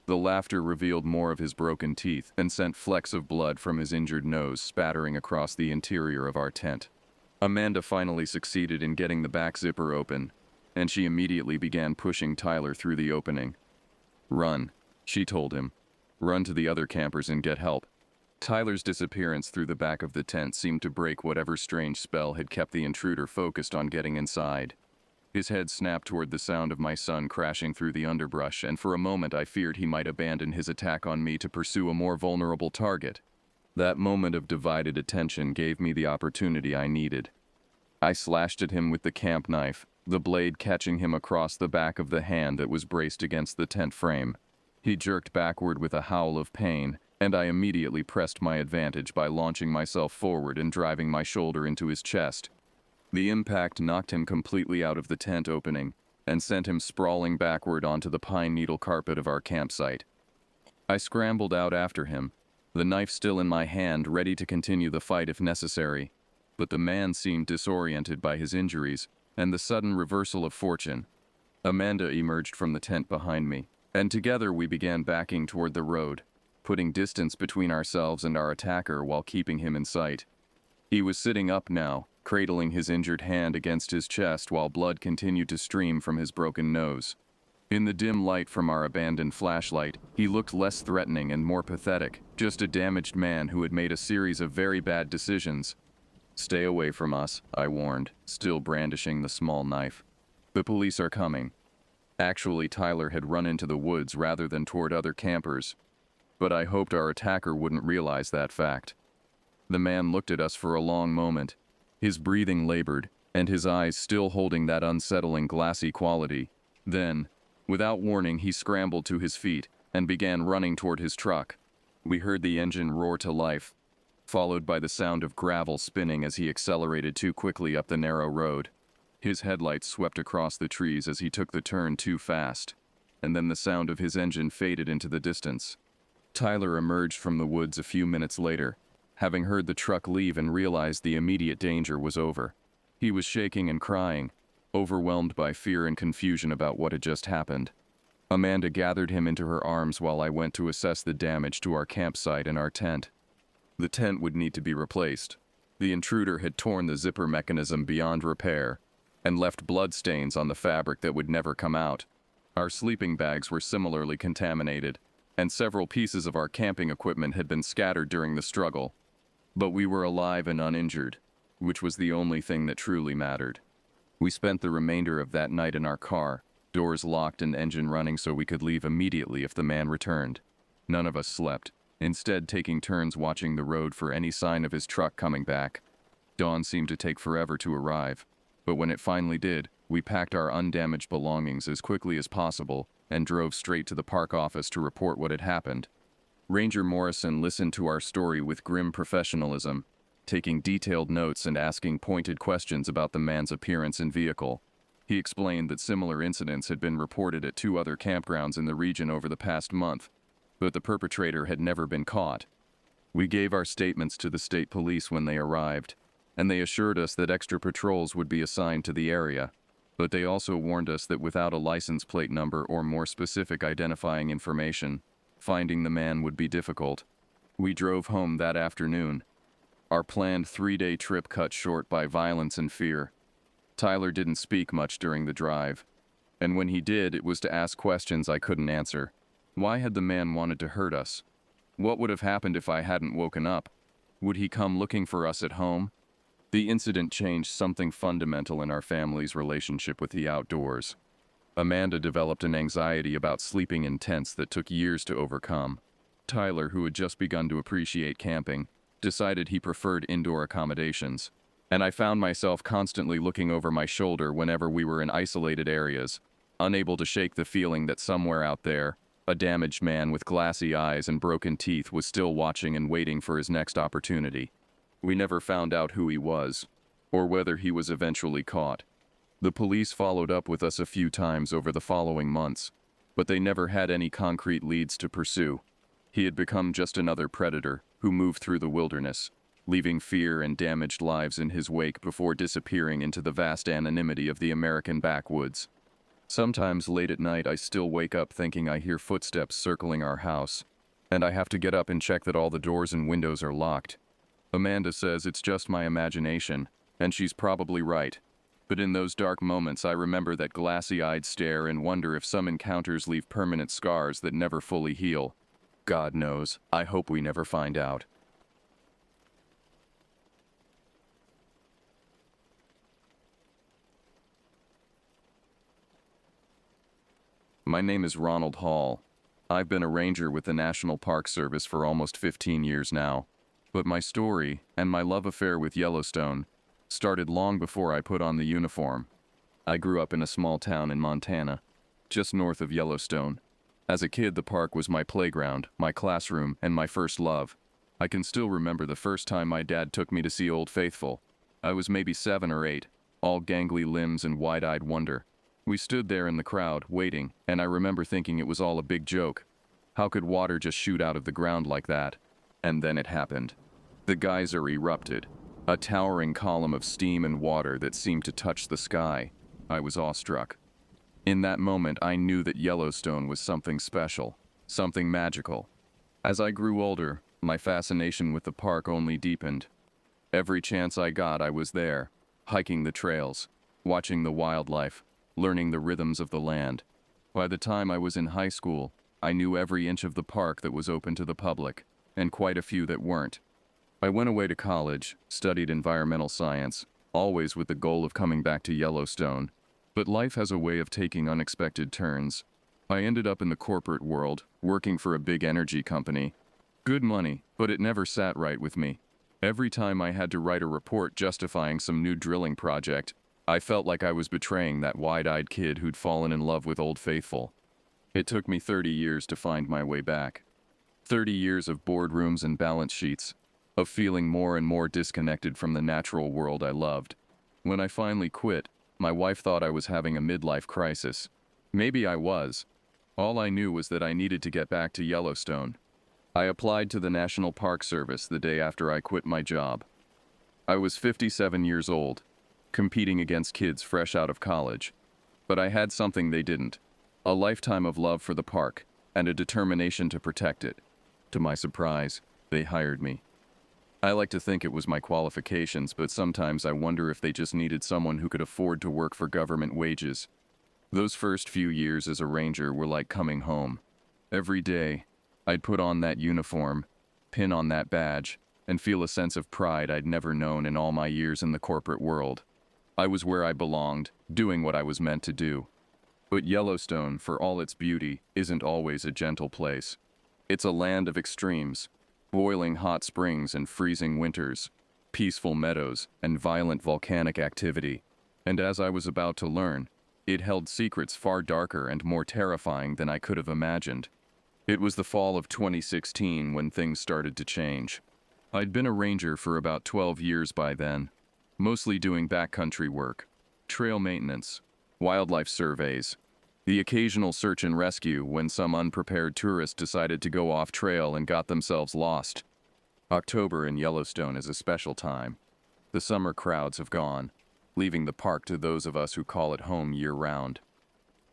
The laughter revealed more of his broken teeth and sent flecks of blood from his injured nose spattering across the interior of our tent. Amanda finally succeeded in getting the back zipper open, and she immediately began pushing Tyler through the opening. "Run," she told him. "Run to the other campers and get help." Tyler's disappearance through the back of the tent seemed to break whatever strange spell had kept the intruder focused on getting inside. His head snapped toward the sound of my son crashing through the underbrush, and for a moment I feared he might abandon his attack on me to pursue a more vulnerable target. That moment of divided attention gave me the opportunity I needed. I slashed at him with the camp knife, the blade catching him across the back of the hand that was braced against the tent frame. He jerked backward with a howl of pain, and I immediately pressed my advantage by launching myself forward and driving my shoulder into his chest. The impact knocked him completely out of the tent opening and sent him sprawling backward onto the pine needle carpet of our campsite. I scrambled out after him, the knife still in my hand, ready to continue the fight if necessary, but the man seemed disoriented by his injuries and the sudden reversal of fortune. Amanda emerged from the tent behind me, and together we began backing toward the road, putting distance between ourselves and our attacker while keeping him in sight. He was sitting up now, cradling his injured hand against his chest while blood continued to stream from his broken nose. In the dim light from our abandoned flashlight, he looked less threatening and more pathetic, just a damaged man who had made a series of very bad decisions. "Stay away from us," I warned, still brandishing the small knife. "The police are coming." Actually, Tyler had run into the woods rather than toward other campers, but I hoped our attacker wouldn't realize that fact. The man looked at us for a long moment, his breathing labored, and his eyes still holding that unsettling glassy quality. Then, without warning, he scrambled to his feet and began running toward his truck. We heard the engine roar to life, followed by the sound of gravel spinning as he accelerated too quickly up the narrow road. His headlights swept across the trees as he took the turn too fast, and then the sound of his engine faded into the distance. Tyler emerged from the woods a few minutes later, having heard the truck leave and realized the immediate danger was over. He was shaking and crying, overwhelmed by fear and confusion about what had just happened. Amanda gathered him into her arms while I went to assess the damage to our campsite and our tent. The tent would need to be replaced. The intruder had torn the zipper mechanism beyond repair and left bloodstains on the fabric that would never come out. Our sleeping bags were similarly contaminated, and several pieces of our camping equipment had been scattered during the struggle. But we were alive and uninjured, which was the only thing that truly mattered. We spent the remainder of that night in our car, doors locked and engine running so we could leave immediately if the man returned. None of us slept, instead taking turns watching the road for any sign of his truck coming back. Dawn seemed to take forever to arrive, but when it finally did, we packed our undamaged belongings as quickly as possible and drove straight to the park office to report what had happened. Ranger Morrison listened to our story with grim professionalism, taking detailed notes and asking pointed questions about the man's appearance and vehicle. He explained that similar incidents had been reported at 2 other campgrounds in the region over the past month, but the perpetrator had never been caught. We gave our statements to the state police when they arrived, and they assured us that extra patrols would be assigned to the area, but they also warned us that without a license plate number or more specific identifying information, finding the man would be difficult. We drove home that afternoon, our planned 3-day trip cut short by violence and fear. Tyler didn't speak much during the drive, and when he did, it was to ask questions I couldn't answer. Why had the man wanted to hurt us? What would have happened if I hadn't woken up? Would he come looking for us at home? The incident changed something fundamental in our family's relationship with the outdoors. Amanda developed an anxiety about sleeping in tents that took years to overcome. Tyler, who had just begun to appreciate camping, decided he preferred indoor accommodations, and I found myself constantly looking over my shoulder whenever we were in isolated areas, unable to shake the feeling that somewhere out there, a damaged man with glassy eyes and broken teeth was still watching and waiting for his next opportunity. We never found out who he was, or whether he was eventually caught. The police followed up with us a few times over the following months, but they never had any concrete leads to pursue. He had become just another predator who moved through the wilderness, leaving fear and damaged lives in his wake before disappearing into the vast anonymity of the American backwoods. Sometimes late at night I still wake up thinking I hear footsteps circling our house, and I have to get up and check that all the doors and windows are locked. Amanda says it's just my imagination, and she's probably right. But in those dark moments I remember that glassy-eyed stare and wonder if some encounters leave permanent scars that never fully heal. God knows, I hope we never find out. My name is Ronald Hall. I've been a ranger with the National Park Service for almost 15 years now. But my story, and my love affair with Yellowstone, started long before I put on the uniform. I grew up in a small town in Montana, just north of Yellowstone. As a kid, the park was my playground, my classroom, and my first love. I can still remember the first time my dad took me to see Old Faithful. I was maybe 7 or 8, all gangly limbs and wide-eyed wonder. We stood there in the crowd, waiting, and I remember thinking it was all a big joke. How could water just shoot out of the ground like that? And then it happened. The geyser erupted, a towering column of steam and water that seemed to touch the sky. I was awestruck. In that moment, I knew that Yellowstone was something special, something magical. As I grew older, my fascination with the park only deepened. Every chance I got, I was there, hiking the trails, watching the wildlife, learning the rhythms of the land. By the time I was in high school, I knew every inch of the park that was open to the public, and quite a few that weren't. I went away to college, studied environmental science, always with the goal of coming back to Yellowstone. But life has a way of taking unexpected turns. I ended up in the corporate world, working for a big energy company. Good money, but it never sat right with me. Every time I had to write a report justifying some new drilling project, I felt like I was betraying that wide-eyed kid who'd fallen in love with Old Faithful. It took me 30 years to find my way back. 30 years of boardrooms and balance sheets, of feeling more and more disconnected from the natural world I loved. When I finally quit, my wife thought I was having a midlife crisis. Maybe I was. All I knew was that I needed to get back to Yellowstone. I applied to the National Park Service the day after I quit my job. I was 57 years old, competing against kids fresh out of college. But I had something they didn't: a lifetime of love for the park and a determination to protect it. To my surprise, they hired me. I like to think it was my qualifications, but sometimes I wonder if they just needed someone who could afford to work for government wages. Those first few years as a ranger were like coming home. Every day, I'd put on that uniform, pin on that badge, and feel a sense of pride I'd never known in all my years in the corporate world. I was where I belonged, doing what I was meant to do. But Yellowstone, for all its beauty, isn't always a gentle place. It's a land of extremes, boiling hot springs and freezing winters, peaceful meadows and violent volcanic activity. And as I was about to learn, it held secrets far darker and more terrifying than I could have imagined. It was the fall of 2016 when things started to change. I'd been a ranger for about 12 years by then, mostly doing backcountry work, trail maintenance, wildlife surveys, the occasional search and rescue when some unprepared tourist decided to go off trail and got themselves lost. October in Yellowstone is a special time. The summer crowds have gone, leaving the park to those of us who call it home year-round.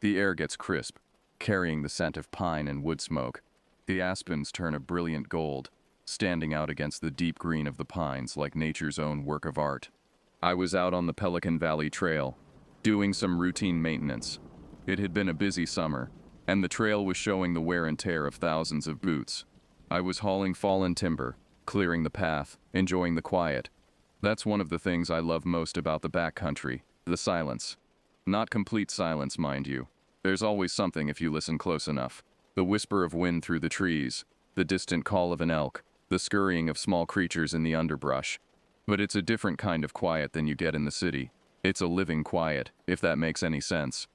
The air gets crisp, carrying the scent of pine and wood smoke. The aspens turn a brilliant gold, standing out against the deep green of the pines like nature's own work of art. I was out on the Pelican Valley Trail, doing some routine maintenance. It had been a busy summer, and the trail was showing the wear and tear of thousands of boots. I was hauling fallen timber, clearing the path, enjoying the quiet. That's one of the things I love most about the backcountry, the silence. Not complete silence, mind you. There's always something if you listen close enough. The whisper of wind through the trees, the distant call of an elk, the scurrying of small creatures in the underbrush. But it's a different kind of quiet than you get in the city. It's a living quiet, if that makes any sense.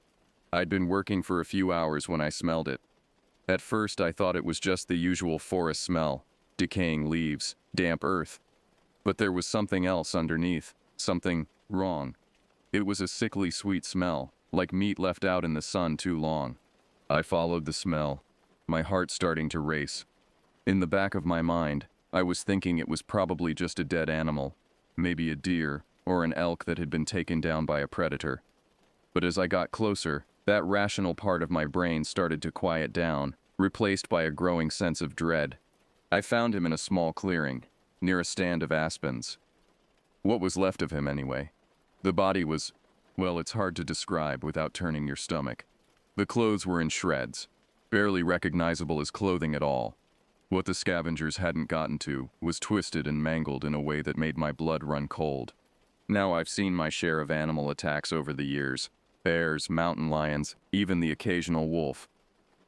I'd been working for a few hours when I smelled it. At first I thought it was just the usual forest smell, decaying leaves, damp earth. But there was something else underneath, something wrong. It was a sickly sweet smell, like meat left out in the sun too long. I followed the smell, my heart starting to race. In the back of my mind, I was thinking it was probably just a dead animal, maybe a deer or an elk that had been taken down by a predator. But as I got closer, that rational part of my brain started to quiet down, replaced by a growing sense of dread. I found him in a small clearing, near a stand of aspens. What was left of him, anyway? The body was, well, it's hard to describe without turning your stomach. The clothes were in shreds, barely recognizable as clothing at all. What the scavengers hadn't gotten to was twisted and mangled in a way that made my blood run cold. Now I've seen my share of animal attacks over the years. Bears, mountain lions, even the occasional wolf.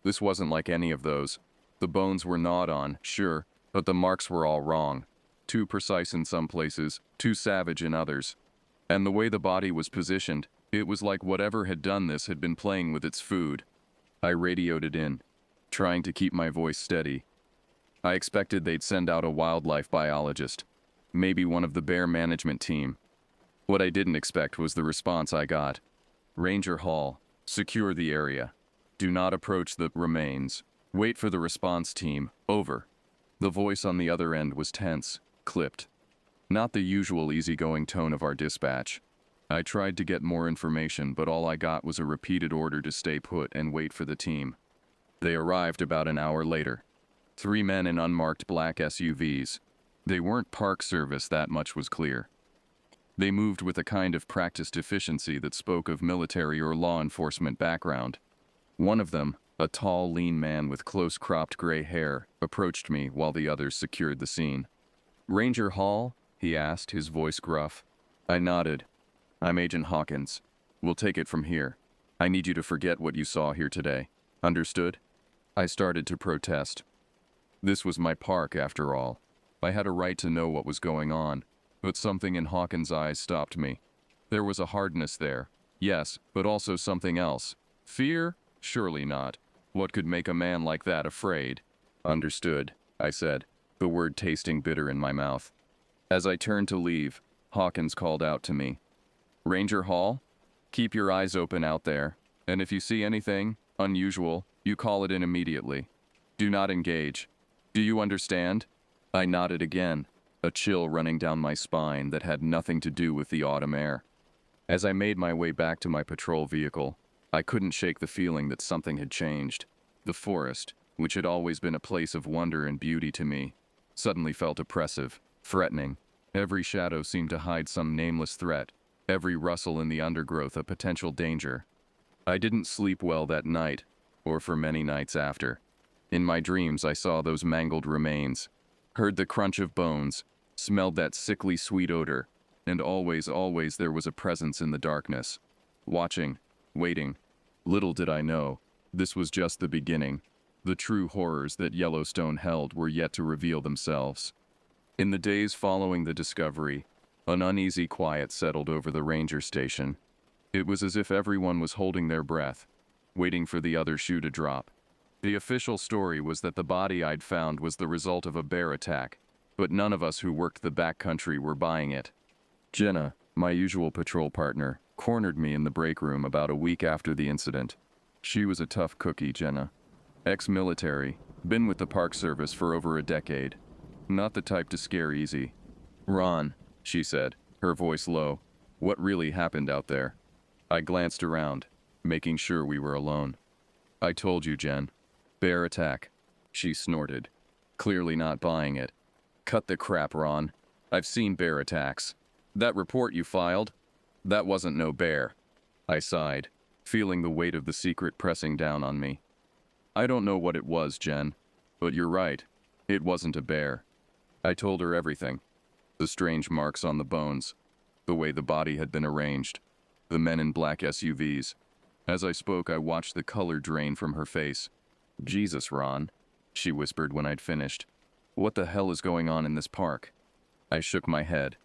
This wasn't like any of those. The bones were gnawed on, sure, but the marks were all wrong. Too precise in some places, too savage in others. And the way the body was positioned, it was like whatever had done this had been playing with its food. I radioed it in, trying to keep my voice steady. I expected they'd send out a wildlife biologist, maybe one of the bear management team. What I didn't expect was the response I got. Ranger Hall, secure the area. Do not approach the remains. Wait for the response team. Over. The voice on the other end was tense, clipped. Not the usual easygoing tone of our dispatch. I tried to get more information, but all I got was a repeated order to stay put and wait for the team. They arrived about an hour later. 3 men in unmarked black SUVs. They weren't Park Service, that much was clear. They moved with a kind of practiced efficiency that spoke of military or law enforcement background. One of them, a tall, lean man with close-cropped gray hair, approached me while the others secured the scene. "Ranger Hall?" he asked, his voice gruff. I nodded. "I'm Agent Hawkins. We'll take it from here. I need you to forget what you saw here today. Understood?" I started to protest. This was my park, after all. I had a right to know what was going on, but something in Hawkins' eyes stopped me. There was a hardness there, yes, but also something else. Fear? Surely not. What could make a man like that afraid? "Understood," I said, the word tasting bitter in my mouth. As I turned to leave, Hawkins called out to me. "Ranger Hall? Keep your eyes open out there, and if you see anything unusual, you call it in immediately. Do not engage. Do you understand?" I nodded again, a chill running down my spine that had nothing to do with the autumn air. As I made my way back to my patrol vehicle, I couldn't shake the feeling that something had changed. The forest, which had always been a place of wonder and beauty to me, suddenly felt oppressive, threatening. Every shadow seemed to hide some nameless threat, every rustle in the undergrowth a potential danger. I didn't sleep well that night, or for many nights after. In my dreams, I saw those mangled remains, heard the crunch of bones, smelled that sickly sweet odor, and always there was a presence in the darkness, watching, waiting. Little did I know, this was just the beginning. The true horrors that Yellowstone held were yet to reveal themselves. In the days following the discovery, an uneasy quiet settled over the ranger station. It was as if everyone was holding their breath, waiting for the other shoe to drop. The official story was that the body I'd found was the result of a bear attack, but none of us who worked the backcountry were buying it. Jenna, my usual patrol partner, cornered me in the break room about a week after the incident. She was a tough cookie, Jenna. Ex-military, been with the Park Service for over a decade. Not the type to scare easy. "Ron," she said, her voice low, "what really happened out there?" I glanced around, making sure we were alone. "I told you, Jen. Bear attack," she snorted, clearly not buying it. "Cut the crap, Ron. I've seen bear attacks. That report you filed? That wasn't no bear." I sighed, feeling the weight of the secret pressing down on me. "I don't know what it was, Jen, but you're right. It wasn't a bear." I told her everything. The strange marks on the bones, the way the body had been arranged, the men in black SUVs. As I spoke, I watched the color drain from her face. "Jesus, Ron," she whispered when I'd finished. "What the hell is going on in this park?" I shook my head.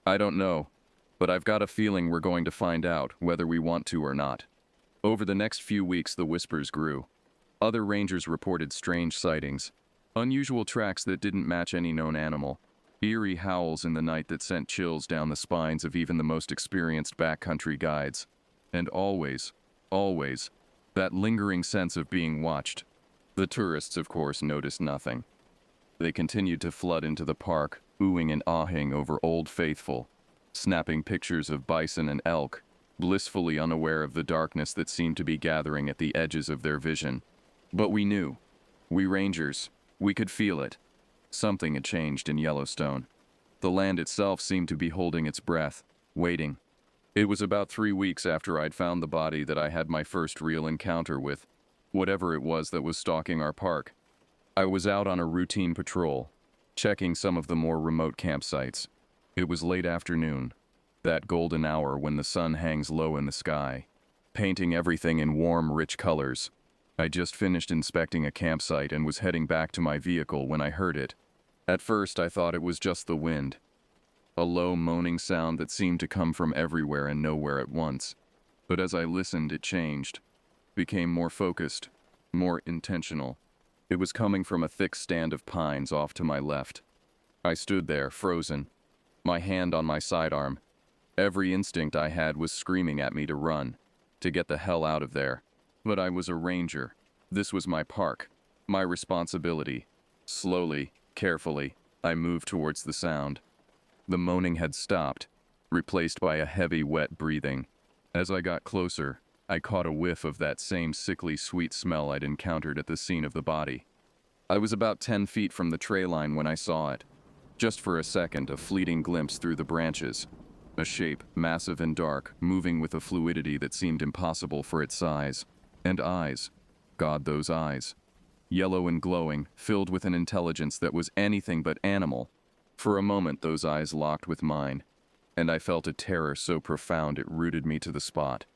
"I don't know, but I've got a feeling we're going to find out whether we want to or not." Over the next few weeks, the whispers grew. Other rangers reported strange sightings, unusual tracks that didn't match any known animal, eerie howls in the night that sent chills down the spines of even the most experienced backcountry guides, and always, that lingering sense of being watched. The tourists, of course, noticed nothing. They continued to flood into the park, oohing and ahhing over Old Faithful, snapping pictures of bison and elk, blissfully unaware of the darkness that seemed to be gathering at the edges of their vision. But we knew. We rangers, we could feel it. Something had changed in Yellowstone. The land itself seemed to be holding its breath, waiting. It was about 3 weeks after I'd found the body that I had my first real encounter with whatever it was that was stalking our park. I was out on a routine patrol, checking some of the more remote campsites. It was late afternoon, that golden hour when the sun hangs low in the sky, painting everything in warm, rich colors. I just finished inspecting a campsite and was heading back to my vehicle when I heard it. At first, I thought it was just the wind. A low, moaning sound that seemed to come from everywhere and nowhere at once. But as I listened, it changed, became more focused, more intentional. It was coming from a thick stand of pines off to my left. I stood there, frozen, my hand on my sidearm. Every instinct I had was screaming at me to run, to get the hell out of there. But I was a ranger. This was my park, my responsibility. Slowly, carefully, I moved towards the sound. The moaning had stopped, replaced by a heavy, wet breathing. As I got closer, I caught a whiff of that same sickly sweet smell I'd encountered at the scene of the body. I was about 10 feet from the tray line when I saw it. Just for a second, a fleeting glimpse through the branches. A shape, massive and dark, moving with a fluidity that seemed impossible for its size. And eyes. God, those eyes. Yellow and glowing, filled with an intelligence that was anything but animal. For a moment, those eyes locked with mine, and I felt a terror so profound it rooted me to the spot.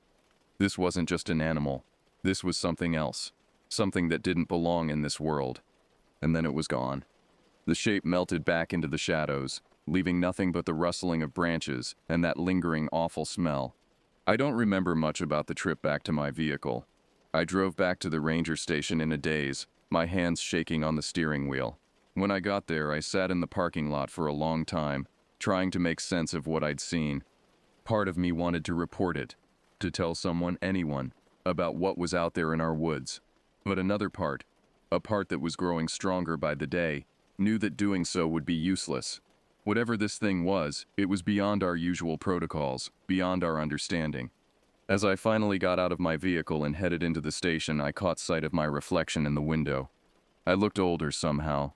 This wasn't just an animal. This was something else. Something that didn't belong in this world. And then it was gone. The shape melted back into the shadows, leaving nothing but the rustling of branches and that lingering awful smell. I don't remember much about the trip back to my vehicle. I drove back to the ranger station in a daze, my hands shaking on the steering wheel. When I got there, I sat in the parking lot for a long time, trying to make sense of what I'd seen. Part of me wanted to report it, to tell someone, anyone, about what was out there in our woods. But another part, a part that was growing stronger by the day, knew that doing so would be useless. Whatever this thing was, it was beyond our usual protocols, beyond our understanding. As I finally got out of my vehicle and headed into the station, I caught sight of my reflection in the window. I looked older somehow,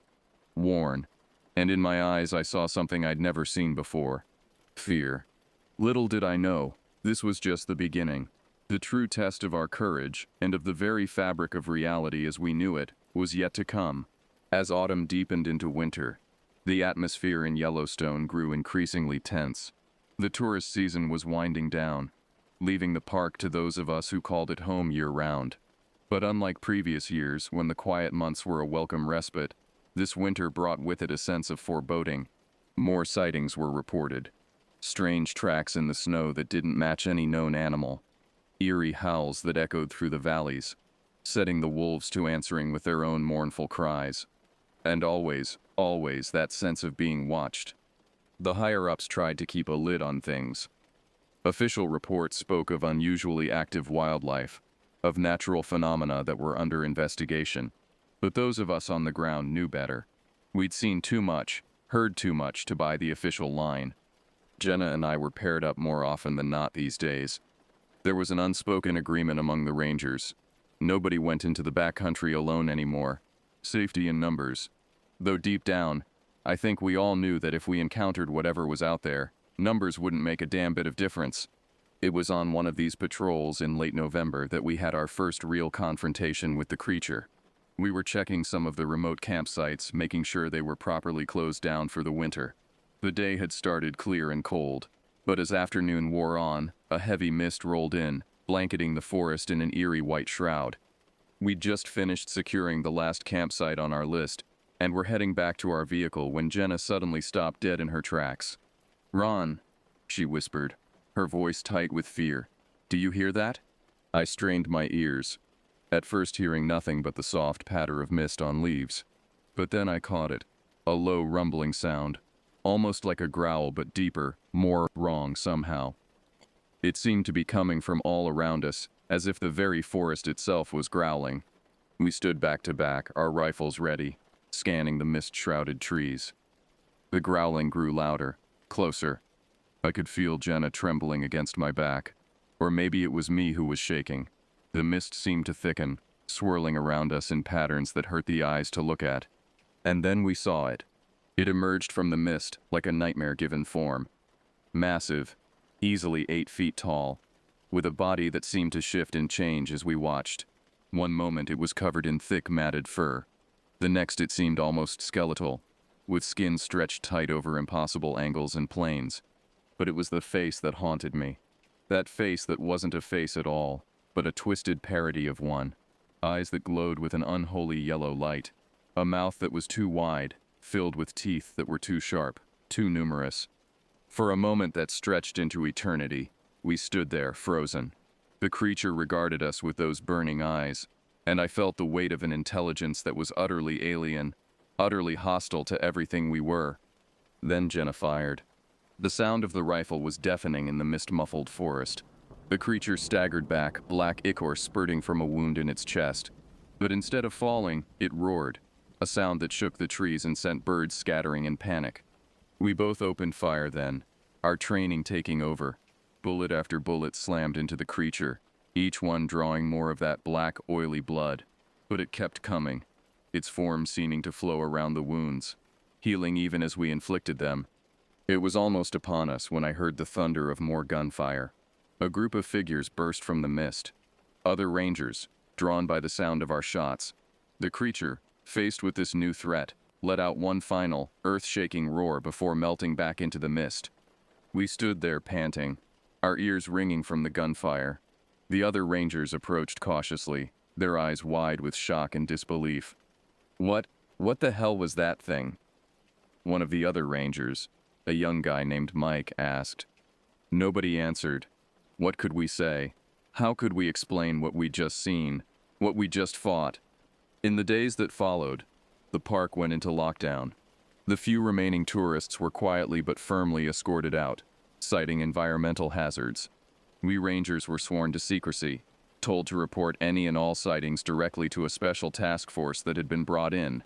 worn, and in my eyes I saw something I'd never seen before. Fear. Little did I know, this was just the beginning. The true test of our courage, and of the very fabric of reality as we knew it, was yet to come. As autumn deepened into winter, the atmosphere in Yellowstone grew increasingly tense. The tourist season was winding down, leaving the park to those of us who called it home year-round. But unlike previous years, when the quiet months were a welcome respite, this winter brought with it a sense of foreboding. More sightings were reported. Strange tracks in the snow that didn't match any known animal. Eerie howls that echoed through the valleys, setting the wolves to answering with their own mournful cries. And always, always that sense of being watched. The higher-ups tried to keep a lid on things. Official reports spoke of unusually active wildlife, of natural phenomena that were under investigation. But those of us on the ground knew better. We'd seen too much, heard too much to buy the official line. Jenna and I were paired up more often than not these days. There was an unspoken agreement among the rangers. Nobody went into the backcountry alone anymore. Safety in numbers. Though deep down, I think we all knew that if we encountered whatever was out there, numbers wouldn't make a damn bit of difference. It was on one of these patrols in late November that we had our first real confrontation with the creature. We were checking some of the remote campsites, making sure they were properly closed down for the winter. The day had started clear and cold, but as afternoon wore on, a heavy mist rolled in, blanketing the forest in an eerie white shroud. We'd just finished securing the last campsite on our list, and were heading back to our vehicle when Jenna suddenly stopped dead in her tracks. "Ron," she whispered, her voice tight with fear. "Do you hear that?" I strained my ears, at first hearing nothing but the soft patter of mist on leaves. But then I caught it, a low rumbling sound, almost like a growl but deeper, more wrong somehow. It seemed to be coming from all around us, as if the very forest itself was growling. We stood back to back, our rifles ready, scanning the mist-shrouded trees. The growling grew louder, closer. I could feel Jenna trembling against my back. Or maybe it was me who was shaking. The mist seemed to thicken, swirling around us in patterns that hurt the eyes to look at. And then we saw it. It emerged from the mist like a nightmare-given form. Massive, easily 8 feet tall, with a body that seemed to shift and change as we watched. One moment it was covered in thick matted fur. The next it seemed almost skeletal, with skin stretched tight over impossible angles and planes. But it was the face that haunted me. That face that wasn't a face at all, but a twisted parody of one. Eyes that glowed with an unholy yellow light. A mouth that was too wide, filled with teeth that were too sharp, too numerous. For a moment that stretched into eternity, we stood there, frozen. The creature regarded us with those burning eyes, and I felt the weight of an intelligence that was utterly alien, utterly hostile to everything we were. Then Jenna fired. The sound of the rifle was deafening in the mist-muffled forest. The creature staggered back, black ichor spurting from a wound in its chest. But instead of falling, it roared, a sound that shook the trees and sent birds scattering in panic. We both opened fire then, our training taking over. Bullet after bullet slammed into the creature, each one drawing more of that black, oily blood. But it kept coming, its form seeming to flow around the wounds, healing even as we inflicted them. It was almost upon us when I heard the thunder of more gunfire. A group of figures burst from the mist. Other rangers, drawn by the sound of our shots. The creature, faced with this new threat, let out one final, earth-shaking roar before melting back into the mist. We stood there panting, our ears ringing from the gunfire. The other rangers approached cautiously, their eyes wide with shock and disbelief. What the hell was that thing?" One of the other rangers, a young guy named Mike, asked. Nobody answered. What could we say? How could we explain what we'd just seen, what we just fought? In the days that followed, the park went into lockdown. The few remaining tourists were quietly but firmly escorted out, citing environmental hazards. We rangers were sworn to secrecy, told to report any and all sightings directly to a special task force that had been brought in.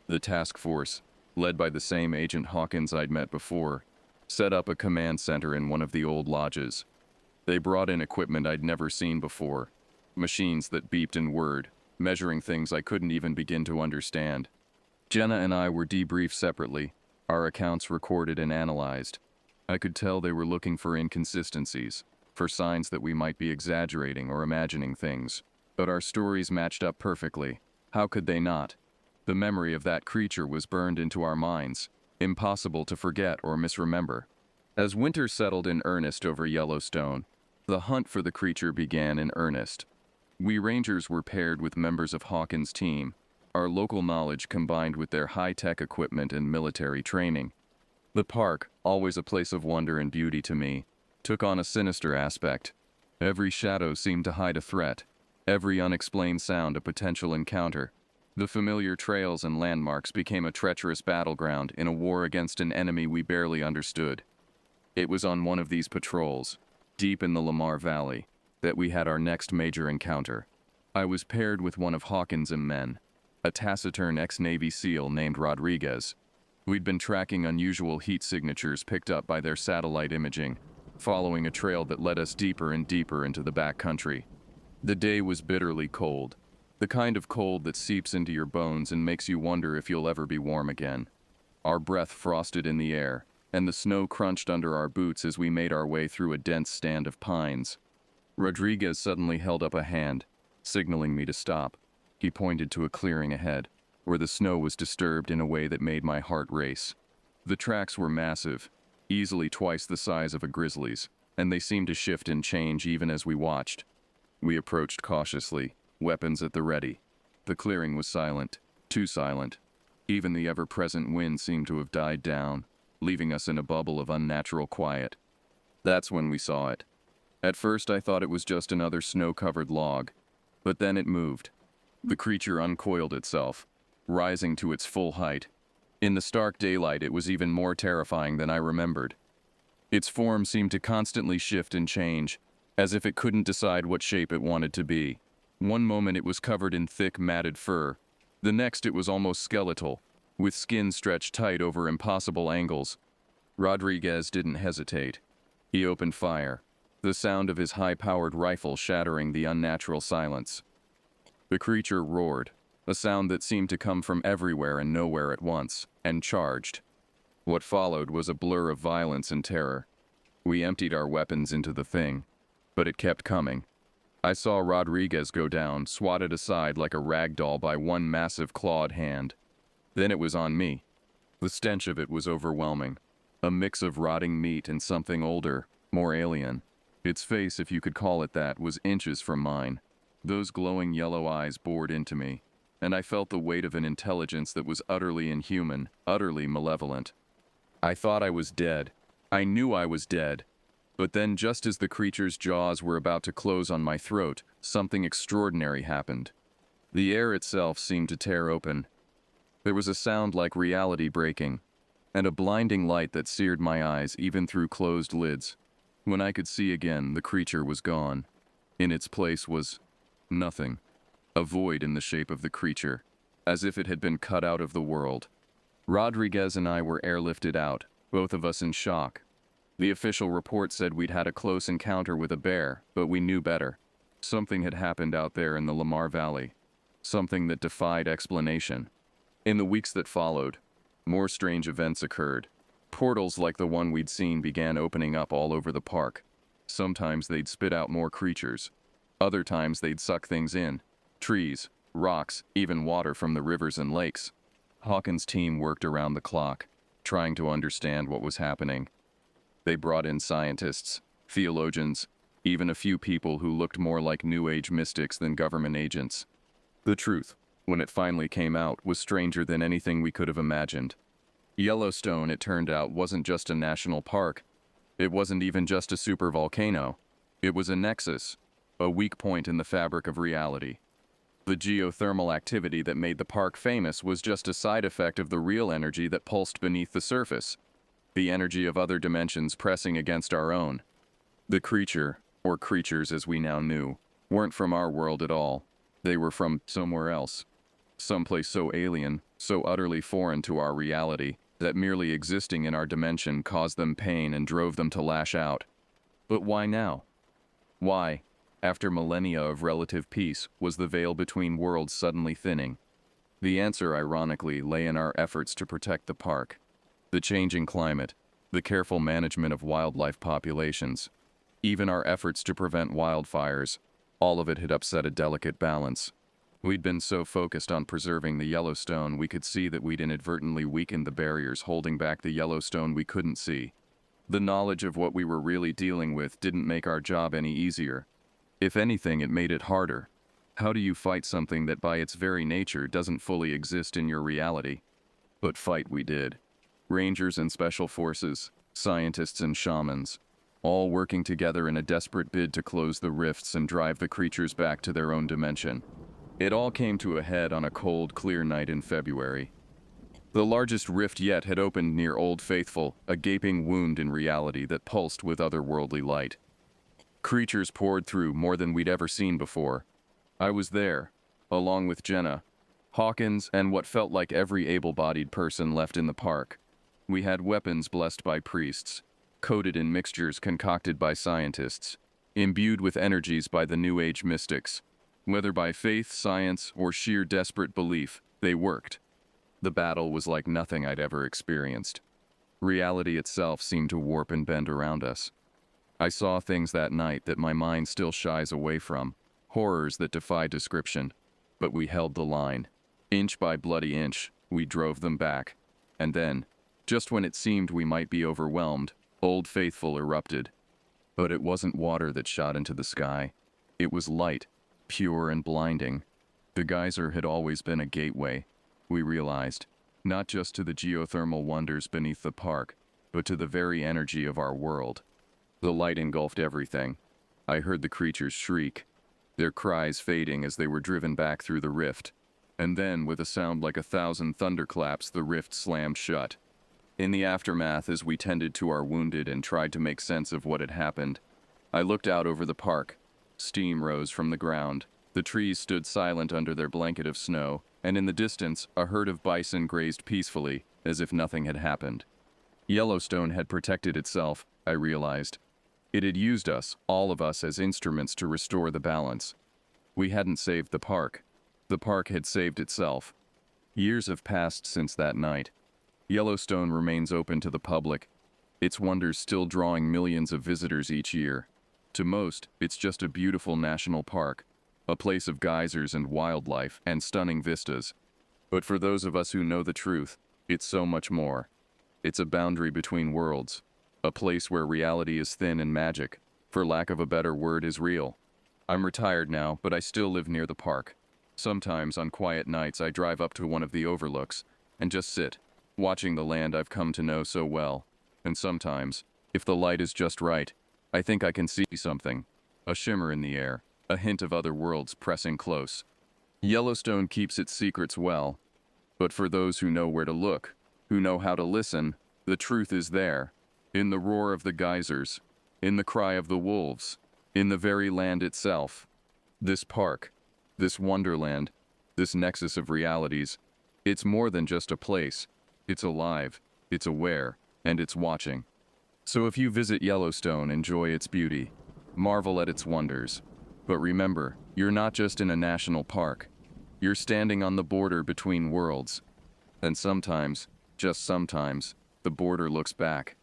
The task force, led by the same Agent Hawkins I'd met before, set up a command center in one of the old lodges. They brought in equipment I'd never seen before, machines that beeped and whirred, measuring things I couldn't even begin to understand. Jenna and I were debriefed separately, our accounts recorded and analyzed. I could tell they were looking for inconsistencies, for signs that we might be exaggerating or imagining things, but our stories matched up perfectly. How could they not? The memory of that creature was burned into our minds, impossible to forget or misremember. As winter settled in earnest over Yellowstone, the hunt for the creature began in earnest. We rangers were paired with members of Hawkins' team, our local knowledge combined with their high-tech equipment and military training. The park, always a place of wonder and beauty to me, took on a sinister aspect. Every shadow seemed to hide a threat, every unexplained sound a potential encounter. The familiar trails and landmarks became a treacherous battleground in a war against an enemy we barely understood. It was on one of these patrols, deep in the Lamar Valley, that we had our next major encounter. I was paired with one of Hawkins' men, a taciturn ex-Navy SEAL named Rodriguez. We'd been tracking unusual heat signatures picked up by their satellite imaging, following a trail that led us deeper and deeper into the backcountry. The day was bitterly cold, the kind of cold that seeps into your bones and makes you wonder if you'll ever be warm again. Our breath frosted in the air, and the snow crunched under our boots as we made our way through a dense stand of pines. Rodriguez suddenly held up a hand, signaling me to stop. He pointed to a clearing ahead, where the snow was disturbed in a way that made my heart race. The tracks were massive, easily twice the size of a grizzly's, and they seemed to shift and change even as we watched. We approached cautiously, weapons at the ready. The clearing was silent, too silent. Even the ever-present wind seemed to have died down, leaving us in a bubble of unnatural quiet. That's when we saw it. At first I thought it was just another snow-covered log, but then it moved. The creature uncoiled itself, rising to its full height. In the stark daylight it was even more terrifying than I remembered. Its form seemed to constantly shift and change, as if it couldn't decide what shape it wanted to be. One moment it was covered in thick, matted fur. The next it was almost skeletal, with skin stretched tight over impossible angles. Rodriguez didn't hesitate. He opened fire, the sound of his high-powered rifle shattering the unnatural silence. The creature roared, a sound that seemed to come from everywhere and nowhere at once, and charged. What followed was a blur of violence and terror. We emptied our weapons into the thing, but it kept coming. I saw Rodriguez go down, swatted aside like a rag doll by one massive clawed hand. Then it was on me. The stench of it was overwhelming. A mix of rotting meat and something older, more alien. Its face, if you could call it that, was inches from mine. Those glowing yellow eyes bored into me, and I felt the weight of an intelligence that was utterly inhuman, utterly malevolent. I thought I was dead. I knew I was dead. But then, just as the creature's jaws were about to close on my throat, something extraordinary happened. The air itself seemed to tear open. There was a sound like reality breaking, and a blinding light that seared my eyes even through closed lids. When I could see again, the creature was gone. In its place was nothing. A void in the shape of the creature, as if it had been cut out of the world. Rodriguez and I were airlifted out, both of us in shock. The official report said we'd had a close encounter with a bear, but we knew better. Something had happened out there in the Lamar Valley. Something that defied explanation. In the weeks that followed, more strange events occurred. Portals like the one we'd seen began opening up all over the park. Sometimes they'd spit out more creatures. Other times they'd suck things in. Trees, rocks, even water from the rivers and lakes. Hawkins' team worked around the clock, trying to understand what was happening. They brought in scientists, theologians, even a few people who looked more like New Age mystics than government agents. The truth, when it finally came out, was stranger than anything we could have imagined. Yellowstone, it turned out, wasn't just a national park. It wasn't even just a supervolcano. It was a nexus, a weak point in the fabric of reality. The geothermal activity that made the park famous was just a side effect of the real energy that pulsed beneath the surface, the energy of other dimensions pressing against our own. The creature, or creatures as we now knew, weren't from our world at all. They were from somewhere else. Someplace so alien, so utterly foreign to our reality, that merely existing in our dimension caused them pain and drove them to lash out. But why now? Why, after millennia of relative peace, was the veil between worlds suddenly thinning? The answer, ironically, lay in our efforts to protect the park. The changing climate, the careful management of wildlife populations, even our efforts to prevent wildfires, all of it had upset a delicate balance. We'd been so focused on preserving the Yellowstone, we could see that we'd inadvertently weakened the barriers holding back the Yellowstone we couldn't see. The knowledge of what we were really dealing with didn't make our job any easier. If anything, it made it harder. How do you fight something that by its very nature doesn't fully exist in your reality? But fight we did. Rangers and special forces, scientists and shamans, all working together in a desperate bid to close the rifts and drive the creatures back to their own dimension. It all came to a head on a cold, clear night in February. The largest rift yet had opened near Old Faithful, a gaping wound in reality that pulsed with otherworldly light. Creatures poured through more than we'd ever seen before. I was there, along with Jenna, Hawkins, and what felt like every able-bodied person left in the park. We had weapons blessed by priests, coated in mixtures concocted by scientists, imbued with energies by the New Age mystics. Whether by faith, science, or sheer desperate belief, they worked. The battle was like nothing I'd ever experienced. Reality itself seemed to warp and bend around us. I saw things that night that my mind still shies away from, horrors that defy description. But we held the line. Inch by bloody inch, we drove them back. And then, just when it seemed we might be overwhelmed, Old Faithful erupted. But it wasn't water that shot into the sky. It was light, pure and blinding. The geyser had always been a gateway, we realized, not just to the geothermal wonders beneath the park, but to the very energy of our world. The light engulfed everything. I heard the creatures shriek, their cries fading as they were driven back through the rift. And then, with a sound like 1,000 thunderclaps, the rift slammed shut. In the aftermath, as we tended to our wounded and tried to make sense of what had happened, I looked out over the park. Steam rose from the ground. The trees stood silent under their blanket of snow, and in the distance, a herd of bison grazed peacefully, as if nothing had happened. Yellowstone had protected itself, I realized. It had used us, all of us, as instruments to restore the balance. We hadn't saved the park. The park had saved itself. Years have passed since that night. Yellowstone remains open to the public, its wonders still drawing millions of visitors each year. To most, it's just a beautiful national park, a place of geysers and wildlife and stunning vistas. But for those of us who know the truth, it's so much more. It's a boundary between worlds, a place where reality is thin and magic, for lack of a better word, is real. I'm retired now, but I still live near the park. Sometimes, on quiet nights, I drive up to one of the overlooks and just sit, watching the land I've come to know so well. And sometimes, if the light is just right, I think I can see something. A shimmer in the air, a hint of other worlds pressing close. Yellowstone keeps its secrets well, but for those who know where to look, who know how to listen, the truth is there. In the roar of the geysers, in the cry of the wolves, in the very land itself. This park, this wonderland, this nexus of realities, it's more than just a place. It's alive, it's aware, and it's watching. So if you visit Yellowstone, enjoy its beauty, marvel at its wonders. But remember, you're not just in a national park. You're standing on the border between worlds. And sometimes, just sometimes, the border looks back.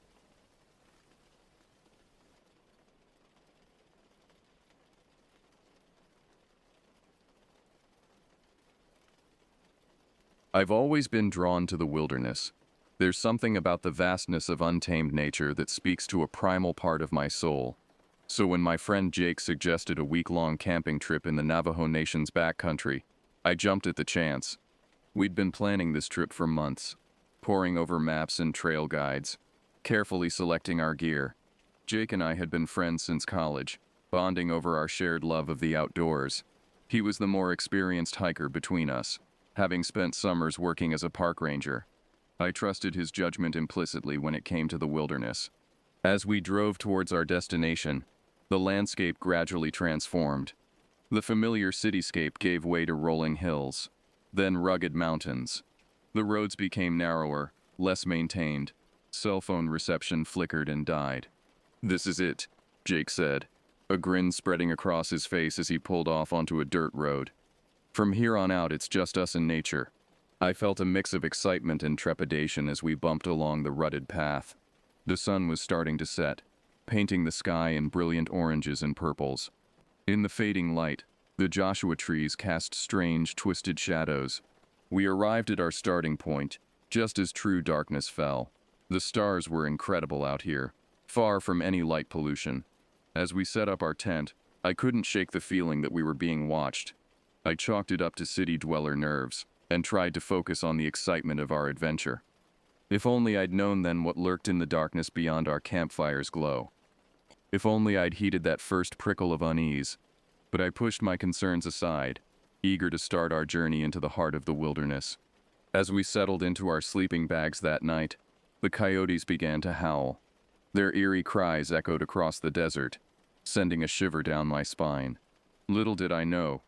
I've always been drawn to the wilderness. There's something about the vastness of untamed nature that speaks to a primal part of my soul. So when my friend Jake suggested a week-long camping trip in the Navajo Nation's backcountry, I jumped at the chance. We'd been planning this trip for months, poring over maps and trail guides, carefully selecting our gear. Jake and I had been friends since college, bonding over our shared love of the outdoors. He was the more experienced hiker between us, having spent summers working as a park ranger. I trusted his judgment implicitly when it came to the wilderness. As we drove towards our destination, the landscape gradually transformed. The familiar cityscape gave way to rolling hills, then rugged mountains. The roads became narrower, less maintained. Cell phone reception flickered and died. "This is it," Jake said, a grin spreading across his face as he pulled off onto a dirt road. "From here on out, it's just us and nature." I felt a mix of excitement and trepidation as we bumped along the rutted path. The sun was starting to set, painting the sky in brilliant oranges and purples. In the fading light, The Joshua trees cast strange, twisted shadows. We arrived at our starting point, just as true darkness fell. The stars were incredible out here, far from any light pollution. As we set up our tent, I couldn't shake the feeling that we were being watched. I chalked it up to city dweller nerves, and tried to focus on the excitement of our adventure. If only I'd known then what lurked in the darkness beyond our campfire's glow. If only I'd heeded that first prickle of unease. But I pushed my concerns aside, eager to start our journey into the heart of the wilderness. As we settled into our sleeping bags that night, the coyotes began to howl. Their eerie cries echoed across the desert, sending a shiver down my spine. Little did I know,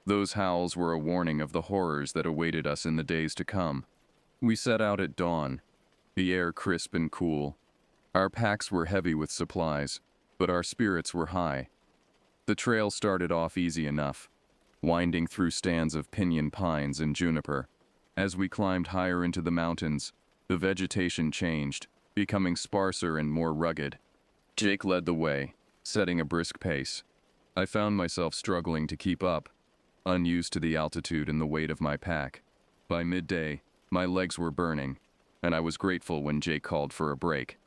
those howls were a warning of the horrors that awaited us in the days to come. We set out at dawn, the air crisp and cool. Our packs were heavy with supplies, but our spirits were high. The trail started off easy enough, winding through stands of pinyon pines and juniper. As we climbed higher into the mountains, the vegetation changed, becoming sparser and more rugged. Jake led the way, setting a brisk pace. I found myself struggling to keep up, unused to the altitude and the weight of my pack. By midday, my legs were burning, and I was grateful when Jake called for a break.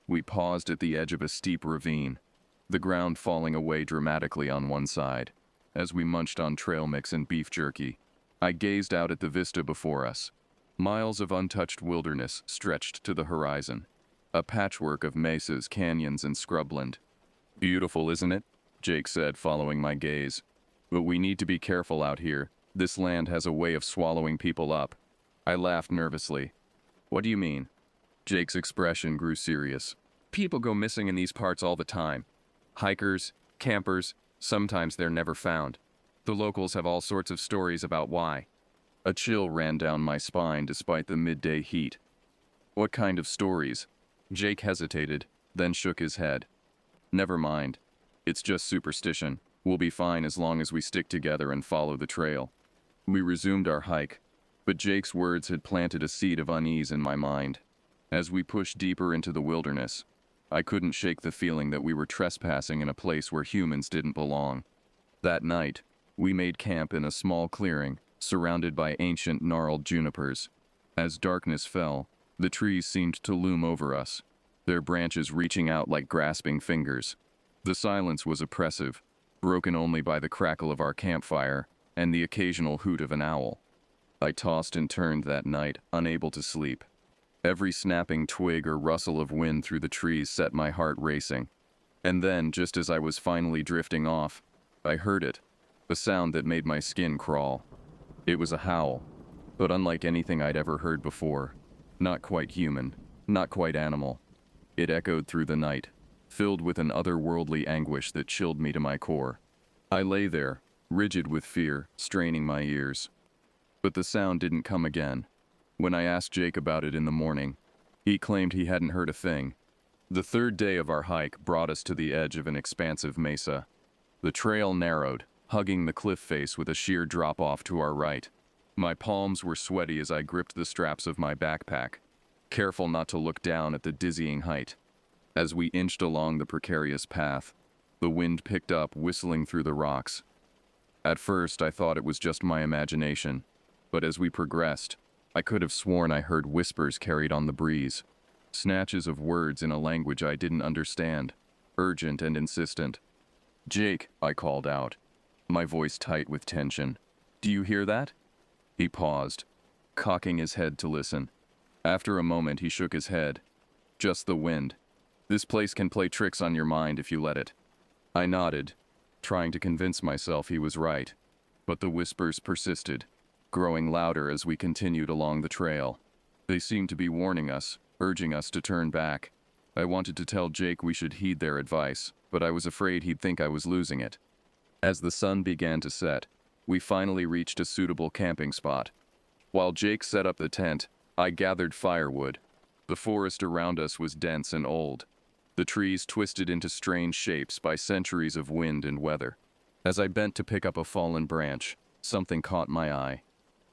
We paused at the edge of a steep ravine, the ground falling away dramatically on one side. As we munched on trail mix and beef jerky, I gazed out at the vista before us. Miles of untouched wilderness stretched to the horizon, a patchwork of mesas, canyons, and scrubland. "Beautiful, isn't it?" Jake said, following my gaze. "But we need to be careful out here. This land has a way of swallowing people up." I laughed nervously. "What do you mean?" Jake's expression grew serious. "People go missing in these parts all the time. Hikers, campers, sometimes they're never found. The locals have all sorts of stories about why." A chill ran down my spine despite the midday heat. "What kind of stories?" Jake hesitated, then shook his head. "Never mind. It's just superstition. We'll be fine as long as we stick together and follow the trail." We resumed our hike, but Jake's words had planted a seed of unease in my mind. As we pushed deeper into the wilderness, I couldn't shake the feeling that we were trespassing in a place where humans didn't belong. That night, we made camp in a small clearing, surrounded by ancient gnarled junipers. As darkness fell, the trees seemed to loom over us, their branches reaching out like grasping fingers. The silence was oppressive, broken only by the crackle of our campfire and the occasional hoot of an owl. I tossed and turned that night, unable to sleep. Every snapping twig or rustle of wind through the trees set my heart racing. And then, just as I was finally drifting off, I heard it, a sound that made my skin crawl. It was a howl, but unlike anything I'd ever heard before. Not quite human, not quite animal. It echoed through the night, filled with an otherworldly anguish that chilled me to my core. I lay there, rigid with fear, straining my ears. But the sound didn't come again. When I asked Jake about it in the morning, he claimed he hadn't heard a thing. The third day of our hike brought us to the edge of an expansive mesa. The trail narrowed, hugging the cliff face with a sheer drop-off to our right. My palms were sweaty as I gripped the straps of my backpack, careful not to look down at the dizzying height. As we inched along the precarious path, the wind picked up, whistling through the rocks. At first, I thought it was just my imagination, but as we progressed, I could have sworn I heard whispers carried on the breeze, snatches of words in a language I didn't understand, urgent and insistent. "Jake," I called out, my voice tight with tension. "Do you hear that?" He paused, cocking his head to listen. After a moment, he shook his head. "Just the wind. This place can play tricks on your mind if you let it." I nodded, trying to convince myself he was right, but the whispers persisted, growing louder as we continued along the trail. They seemed to be warning us, urging us to turn back. I wanted to tell Jake we should heed their advice, but I was afraid he'd think I was losing it. As the sun began to set, we finally reached a suitable camping spot. While Jake set up the tent, I gathered firewood. The forest around us was dense and old, the trees twisted into strange shapes by centuries of wind and weather. As I bent to pick up a fallen branch, something caught my eye.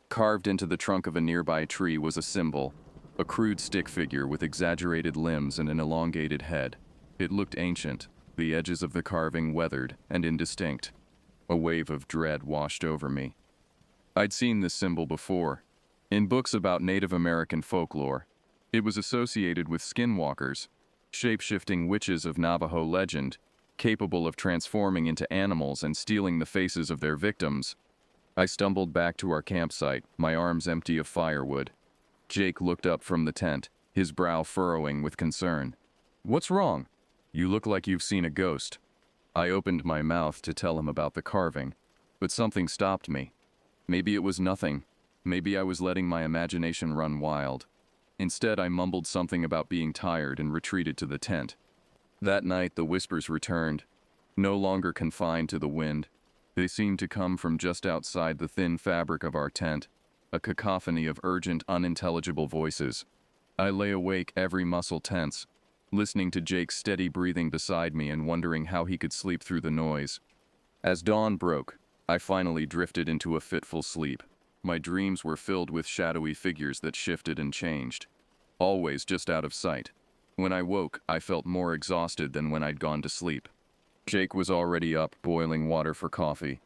Carved into the trunk of a nearby tree was a symbol, a crude stick figure with exaggerated limbs and an elongated head. It looked ancient, the edges of the carving weathered and indistinct. A wave of dread washed over me. I'd seen this symbol before, in books about Native American folklore. It was associated with skinwalkers, shape-shifting witches of Navajo legend, capable of transforming into animals and stealing the faces of their victims. I stumbled back to our campsite, my arms empty of firewood. Jake looked up from the tent, his brow furrowing with concern. "What's wrong? You look like you've seen a ghost." I opened my mouth to tell him about the carving, but something stopped me. Maybe it was nothing. Maybe I was letting my imagination run wild. Instead, I mumbled something about being tired and retreated to the tent. That night, the whispers returned, no longer confined to the wind. They seemed to come from just outside the thin fabric of our tent, a cacophony of urgent, unintelligible voices. I lay awake, every muscle tense, listening to Jake's steady breathing beside me and wondering how he could sleep through the noise. As dawn broke, I finally drifted into a fitful sleep. My dreams were filled with shadowy figures that shifted and changed, always just out of sight. When I woke, I felt more exhausted than when I'd gone to sleep. Jake was already up, boiling water for coffee.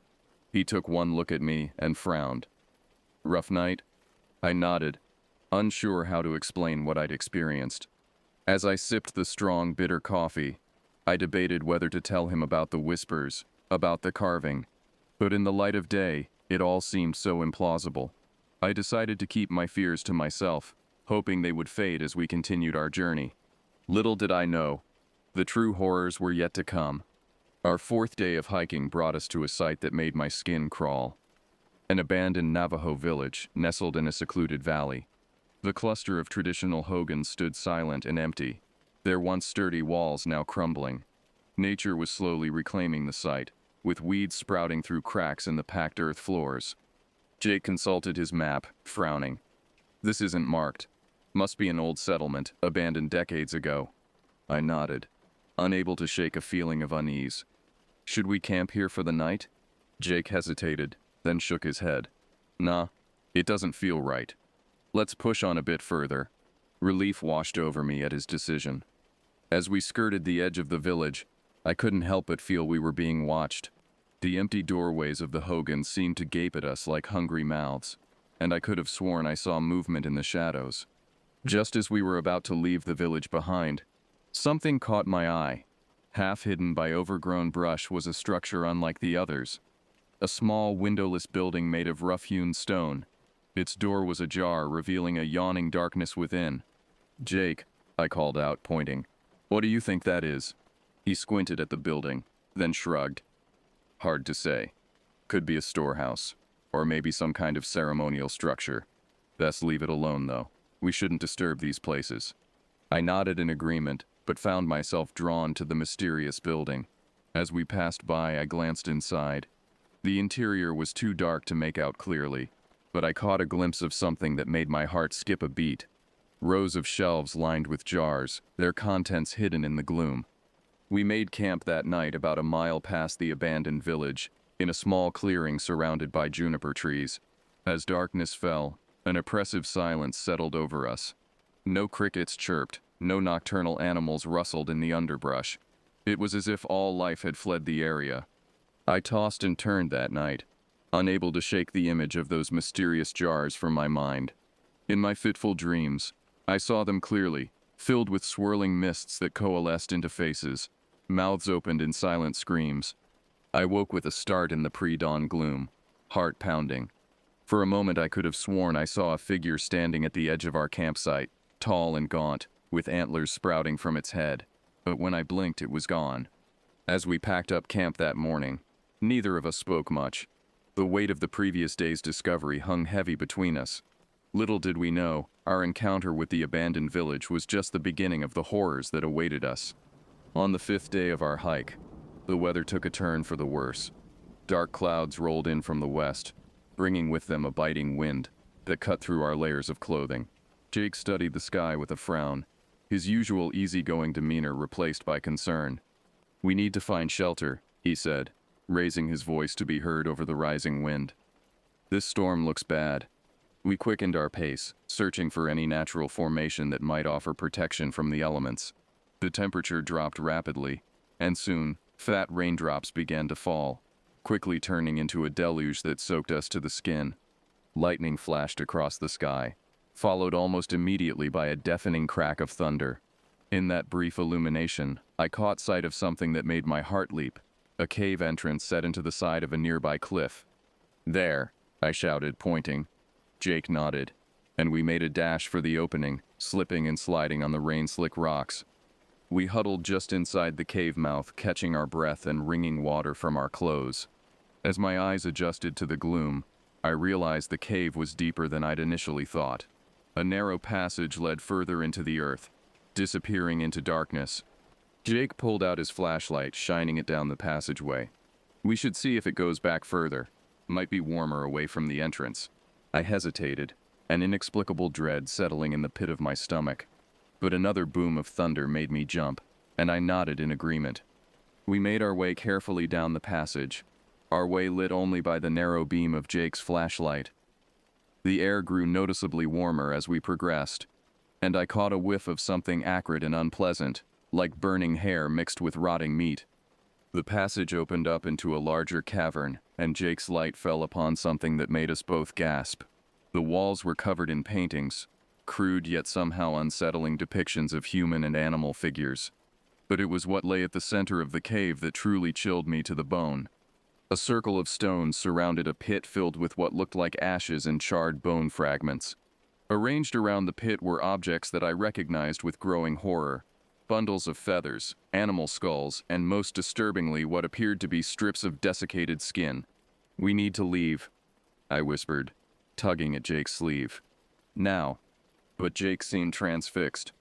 He took one look at me and frowned. "Rough night?" I nodded, unsure how to explain what I'd experienced. As I sipped the strong, bitter coffee, I debated whether to tell him about the whispers, about the carving. But in the light of day, it all seemed so implausible. I decided to keep my fears to myself, hoping they would fade as we continued our journey. Little did I know, the true horrors were yet to come. Our fourth day of hiking brought us to a site that made my skin crawl. An abandoned Navajo village nestled in a secluded valley. The cluster of traditional hogans stood silent and empty, their once sturdy walls now crumbling. Nature was slowly reclaiming the site, with weeds sprouting through cracks in the packed earth floors. Jake consulted his map, frowning. "This isn't marked. Must be an old settlement, abandoned decades ago." I nodded, unable to shake a feeling of unease. "Should we camp here for the night?" Jake hesitated, then shook his head. "Nah, it doesn't feel right. Let's push on a bit further." Relief washed over me at his decision. As we skirted the edge of the village, I couldn't help but feel we were being watched. The empty doorways of the hogans seemed to gape at us like hungry mouths, and I could have sworn I saw movement in the shadows. Just as we were about to leave the village behind, something caught my eye. Half hidden by overgrown brush was a structure unlike the others. A small, windowless building made of rough-hewn stone. Its door was ajar, revealing a yawning darkness within. "Jake," I called out, pointing. "What do you think that is?" He squinted at the building, then shrugged. "Hard to say. Could be a storehouse, or maybe some kind of ceremonial structure. Best leave it alone, though. We shouldn't disturb these places." I nodded in agreement, but found myself drawn to the mysterious building. As we passed by, I glanced inside. The interior was too dark to make out clearly, but I caught a glimpse of something that made my heart skip a beat. Rows of shelves lined with jars, their contents hidden in the gloom. We made camp that night about a mile past the abandoned village, in a small clearing surrounded by juniper trees. As darkness fell, an oppressive silence settled over us. No crickets chirped, no nocturnal animals rustled in the underbrush. It was as if all life had fled the area. I tossed and turned that night, unable to shake the image of those mysterious jars from my mind. In my fitful dreams, I saw them clearly, filled with swirling mists that coalesced into faces. Mouths opened in silent screams. I woke with a start in the pre-dawn gloom, heart pounding. For a moment I could have sworn I saw a figure standing at the edge of our campsite, tall and gaunt, with antlers sprouting from its head. But when I blinked, it was gone. As we packed up camp that morning, neither of us spoke much. The weight of the previous day's discovery hung heavy between us. Little did we know, our encounter with the abandoned village was just the beginning of the horrors that awaited us. On the fifth day of our hike, the weather took a turn for the worse. Dark clouds rolled in from the west, bringing with them a biting wind that cut through our layers of clothing. Jake studied the sky with a frown, his usual easygoing demeanor replaced by concern. "We need to find shelter," he said, raising his voice to be heard over the rising wind. "This storm looks bad." We quickened our pace, searching for any natural formation that might offer protection from the elements. The temperature dropped rapidly, and soon, fat raindrops began to fall. quickly turning into a deluge that soaked us to the skin. Lightning flashed across the sky, followed almost immediately by a deafening crack of thunder. In that brief illumination, I caught sight of something that made my heart leap, a cave entrance set into the side of a nearby cliff. "There," I shouted, pointing. Jake nodded, and we made a dash for the opening, slipping and sliding on the rain-slick rocks. We huddled just inside the cave mouth, catching our breath and wringing water from our clothes. As my eyes adjusted to the gloom, I realized the cave was deeper than I'd initially thought. A narrow passage led further into the earth, disappearing into darkness. Jake pulled out his flashlight, shining it down the passageway. "We should see if it goes back further. Might be warmer away from the entrance." I hesitated, an inexplicable dread settling in the pit of my stomach. But another boom of thunder made me jump, and I nodded in agreement. We made our way carefully down the passage, our way lit only by the narrow beam of Jake's flashlight. The air grew noticeably warmer as we progressed, and I caught a whiff of something acrid and unpleasant, like burning hair mixed with rotting meat. The passage opened up into a larger cavern, and Jake's light fell upon something that made us both gasp. The walls were covered in paintings, crude yet somehow unsettling depictions of human and animal figures. But it was what lay at the center of the cave that truly chilled me to the bone. A circle of stones surrounded a pit filled with what looked like ashes and charred bone fragments. Arranged around the pit were objects that I recognized with growing horror. Bundles of feathers, animal skulls, and most disturbingly what appeared to be strips of desiccated skin. "We need to leave," I whispered, tugging at Jake's sleeve. "Now." But Jake seemed transfixed,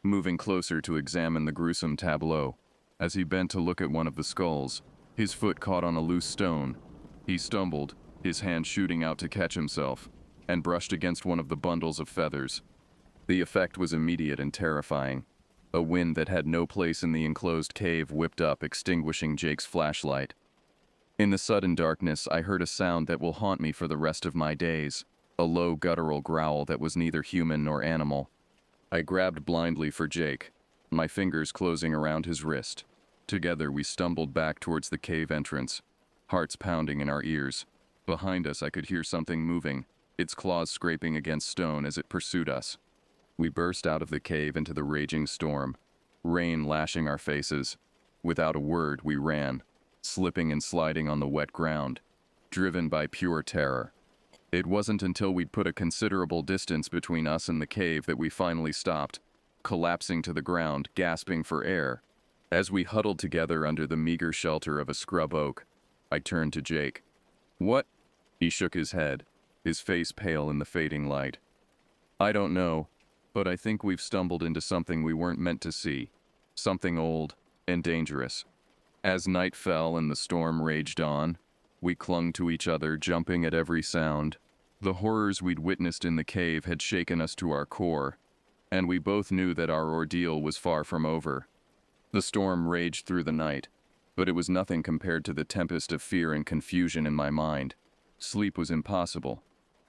moving closer to examine the gruesome tableau. As he bent to look at one of the skulls, his foot caught on a loose stone. He stumbled, his hand shooting out to catch himself, and brushed against one of the bundles of feathers. The effect was immediate and terrifying. A wind that had no place in the enclosed cave whipped up, extinguishing Jake's flashlight. In the sudden darkness, I heard a sound that will haunt me for the rest of my days, a low guttural growl that was neither human nor animal. I grabbed blindly for Jake, my fingers closing around his wrist. Together we stumbled back towards the cave entrance, hearts pounding in our ears. Behind us I could hear something moving, its claws scraping against stone as it pursued us. We burst out of the cave into the raging storm, rain lashing our faces. Without a word, we ran, slipping and sliding on the wet ground, driven by pure terror. It wasn't until we'd put a considerable distance between us and the cave that we finally stopped, collapsing to the ground, gasping for air. As we huddled together under the meager shelter of a scrub oak, I turned to Jake. "What?" He shook his head, his face pale in the fading light. "I don't know, but I think we've stumbled into something we weren't meant to see. Something old and dangerous." As night fell and the storm raged on, we clung to each other, jumping at every sound. The horrors we'd witnessed in the cave had shaken us to our core, and we both knew that our ordeal was far from over. The storm raged through the night, but it was nothing compared to the tempest of fear and confusion in my mind. Sleep was impossible.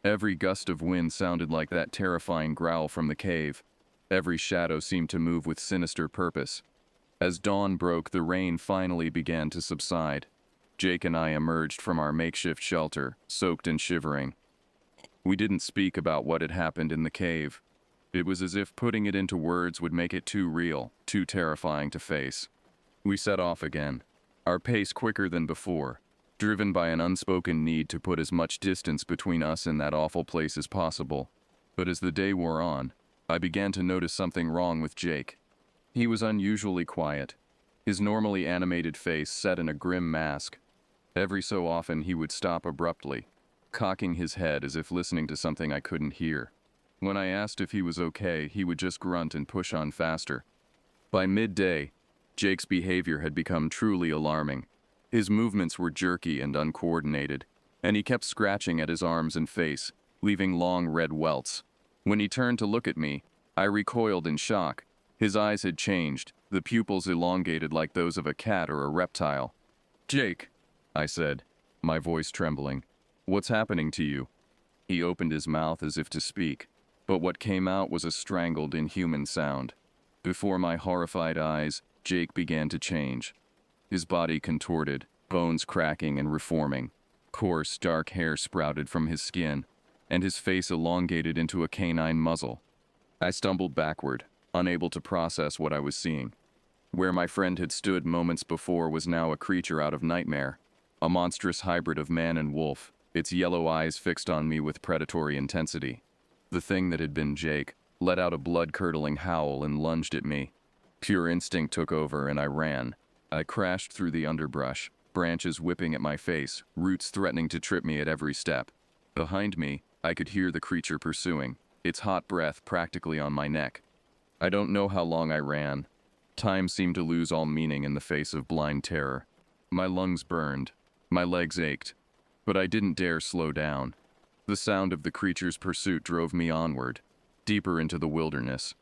Every gust of wind sounded like that terrifying growl from the cave. Every shadow seemed to move with sinister purpose. As dawn broke, the rain finally began to subside. Jake and I emerged from our makeshift shelter, soaked and shivering. We didn't speak about what had happened in the cave. It was as if putting it into words would make it too real, too terrifying to face. We set off again, our pace quicker than before, driven by an unspoken need to put as much distance between us and that awful place as possible. But as the day wore on, I began to notice something wrong with Jake. He was unusually quiet, his normally animated face set in a grim mask. Every so often he would stop abruptly, cocking his head as if listening to something I couldn't hear. When I asked if he was okay, he would just grunt and push on faster. By midday, Jake's behavior had become truly alarming. His movements were jerky and uncoordinated, and he kept scratching at his arms and face, leaving long red welts. When he turned to look at me, I recoiled in shock. His eyes had changed, the pupils elongated like those of a cat or a reptile. "Jake," I said, my voice trembling, "what's happening to you?" He opened his mouth as if to speak, but what came out was a strangled, inhuman sound. Before my horrified eyes, Jake began to change. His body contorted, bones cracking and reforming. Coarse, dark hair sprouted from his skin, and his face elongated into a canine muzzle. I stumbled backward, unable to process what I was seeing. Where my friend had stood moments before was now a creature out of nightmare, a monstrous hybrid of man and wolf, its yellow eyes fixed on me with predatory intensity. The thing that had been Jake let out a blood-curdling howl and lunged at me. Pure instinct took over and I ran. I crashed through the underbrush, branches whipping at my face, roots threatening to trip me at every step. Behind me, I could hear the creature pursuing, its hot breath practically on my neck. I don't know how long I ran. Time seemed to lose all meaning in the face of blind terror. My lungs burned. My legs ached. But I didn't dare slow down. The sound of the creature's pursuit drove me onward, deeper into the wilderness.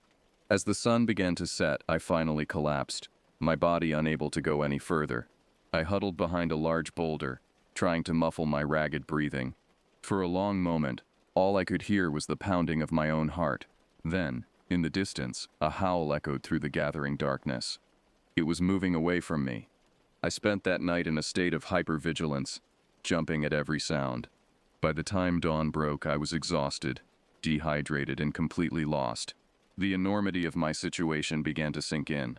As the sun began to set, I finally collapsed, my body unable to go any further. I huddled behind a large boulder, trying to muffle my ragged breathing. For a long moment, all I could hear was the pounding of my own heart. Then, in the distance, a howl echoed through the gathering darkness. It was moving away from me. I spent that night in a state of hypervigilance, jumping at every sound. By the time dawn broke, I was exhausted, dehydrated, and completely lost. The enormity of my situation began to sink in.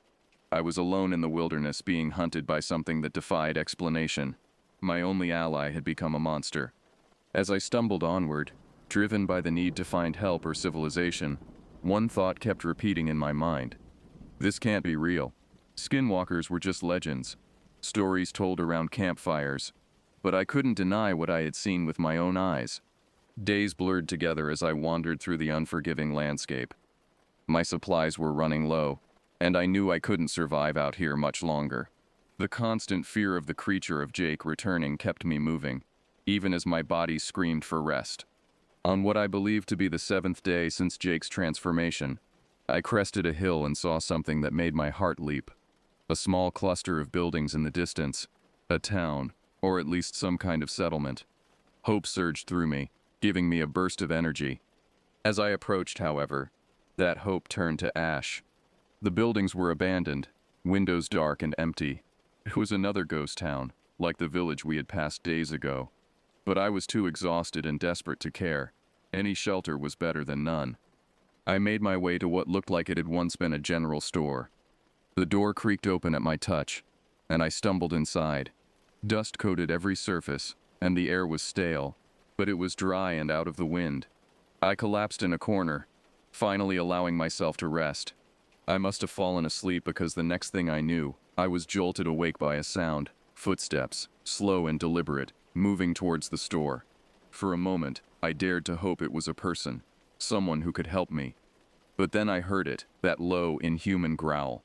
I was alone in the wilderness, being hunted by something that defied explanation. My only ally had become a monster. As I stumbled onward, driven by the need to find help or civilization, one thought kept repeating in my mind. This can't be real. Skinwalkers were just legends, stories told around campfires. But I couldn't deny what I had seen with my own eyes. Days blurred together as I wandered through the unforgiving landscape. My supplies were running low, and I knew I couldn't survive out here much longer. The constant fear of the creature of Jake returning kept me moving, even as my body screamed for rest. On what I believed to be the 7th day since Jake's transformation, I crested a hill and saw something that made my heart leap. A small cluster of buildings in the distance, a town, or at least some kind of settlement. Hope surged through me, giving me a burst of energy. As I approached, however, that hope turned to ash. The buildings were abandoned, windows dark and empty. It was another ghost town, like the village we had passed days ago. But I was too exhausted and desperate to care. Any shelter was better than none. I made my way to what looked like it had once been a general store. The door creaked open at my touch, and I stumbled inside. Dust coated every surface, and the air was stale, but it was dry and out of the wind. I collapsed in a corner, finally allowing myself to rest. I must have fallen asleep because the next thing I knew, I was jolted awake by a sound, footsteps, slow and deliberate, moving towards the store. For a moment, I dared to hope it was a person, someone who could help me. But then I heard it, that low, inhuman growl.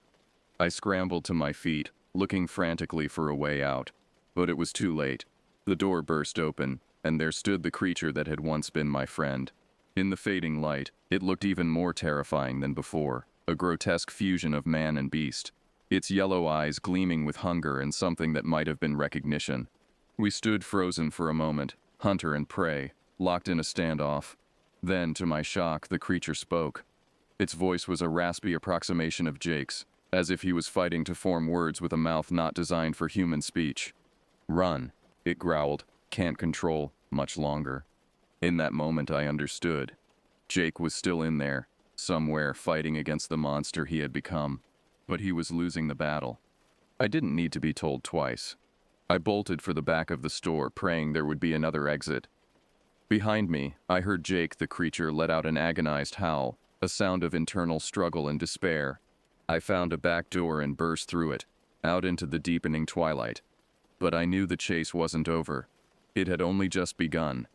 I scrambled to my feet, looking frantically for a way out. But it was too late. The door burst open, and there stood the creature that had once been my friend. In the fading light, it looked even more terrifying than before, a grotesque fusion of man and beast, its yellow eyes gleaming with hunger and something that might have been recognition. We stood frozen for a moment, hunter and prey, locked in a standoff. Then, to my shock, the creature spoke. Its voice was a raspy approximation of Jake's, as if he was fighting to form words with a mouth not designed for human speech. "Run," it growled, "can't control much longer." In that moment I understood. Jake was still in there, somewhere fighting against the monster he had become, but he was losing the battle. I didn't need to be told twice. I bolted for the back of the store, praying there would be another exit. Behind me, I heard Jake the creature let out an agonized howl, a sound of internal struggle and despair. I found a back door and burst through it, out into the deepening twilight. But I knew the chase wasn't over. It had only just begun.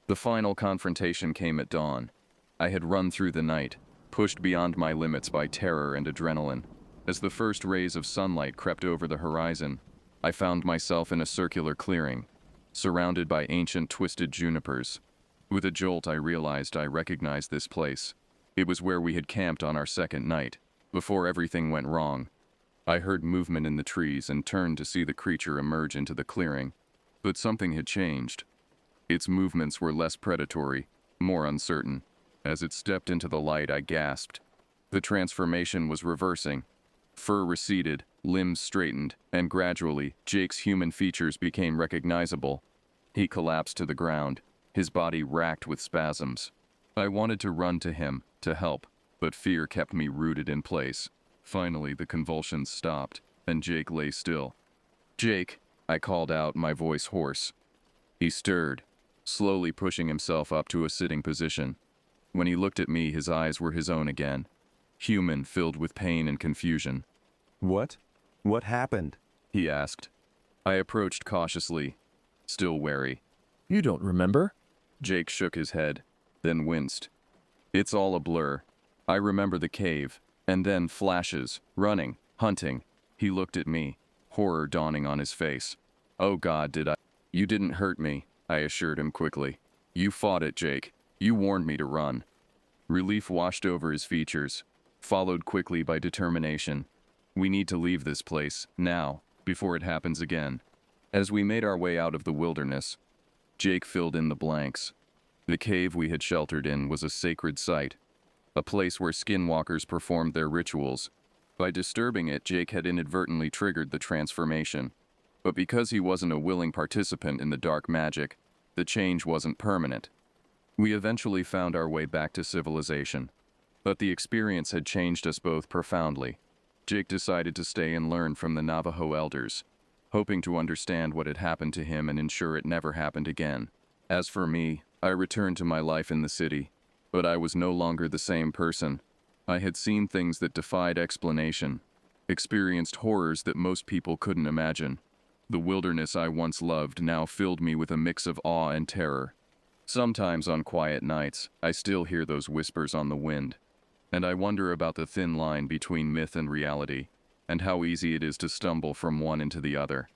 The final confrontation came at dawn. I had run through the night, pushed beyond my limits by terror and adrenaline. As the first rays of sunlight crept over the horizon, I found myself in a circular clearing, surrounded by ancient twisted junipers. With a jolt, I realized I recognized this place. It was where we had camped on our second night, before everything went wrong. I heard movement in the trees and turned to see the creature emerge into the clearing. But something had changed. Its movements were less predatory, more uncertain. As it stepped into the light, I gasped. The transformation was reversing. Fur receded, limbs straightened, and gradually, Jake's human features became recognizable. He collapsed to the ground, his body racked with spasms. I wanted to run to him, to help, but fear kept me rooted in place. Finally, the convulsions stopped, and Jake lay still. "Jake," I called out, my voice hoarse. He stirred, slowly pushing himself up to a sitting position. When he looked at me, his eyes were his own again, human, filled with pain and confusion. What? What happened? He asked. I approached cautiously, still wary. You don't remember? Jake shook his head, then winced. It's all a blur. I remember the cave, and then flashes, running, hunting. He looked at me, horror dawning on his face. "Oh God, did I?" "You didn't hurt me," I assured him quickly. "You fought it, Jake. You warned me to run." Relief washed over his features, followed quickly by determination. "We need to leave this place, now, before it happens again." As we made our way out of the wilderness, Jake filled in the blanks. The cave we had sheltered in was a sacred site, a place where skinwalkers performed their rituals. By disturbing it, Jake had inadvertently triggered the transformation. But because he wasn't a willing participant in the dark magic, the change wasn't permanent. We eventually found our way back to civilization. But the experience had changed us both profoundly. Jake decided to stay and learn from the Navajo elders, hoping to understand what had happened to him and ensure it never happened again. As for me, I returned to my life in the city, but I was no longer the same person. I had seen things that defied explanation, experienced horrors that most people couldn't imagine. The wilderness I once loved now filled me with a mix of awe and terror. Sometimes on quiet nights, I still hear those whispers on the wind, and I wonder about the thin line between myth and reality, and how easy it is to stumble from one into the other.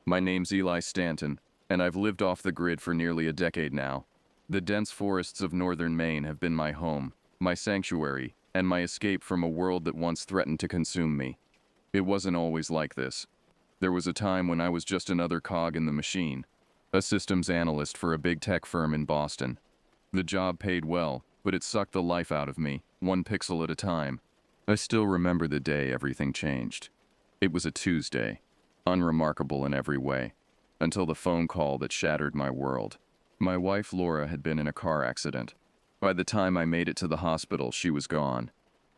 My name's Eli Stanton, and I've lived off the grid for nearly a decade now. The dense forests of northern Maine have been my home, my sanctuary, and my escape from a world that once threatened to consume me. It wasn't always like this. There was a time when I was just another cog in the machine, a systems analyst for a big tech firm in Boston. The job paid well, but it sucked the life out of me, one pixel at a time. I still remember the day everything changed. It was a Tuesday, unremarkable in every way, until the phone call that shattered my world. My wife Laura had been in a car accident. By the time I made it to the hospital, she was gone.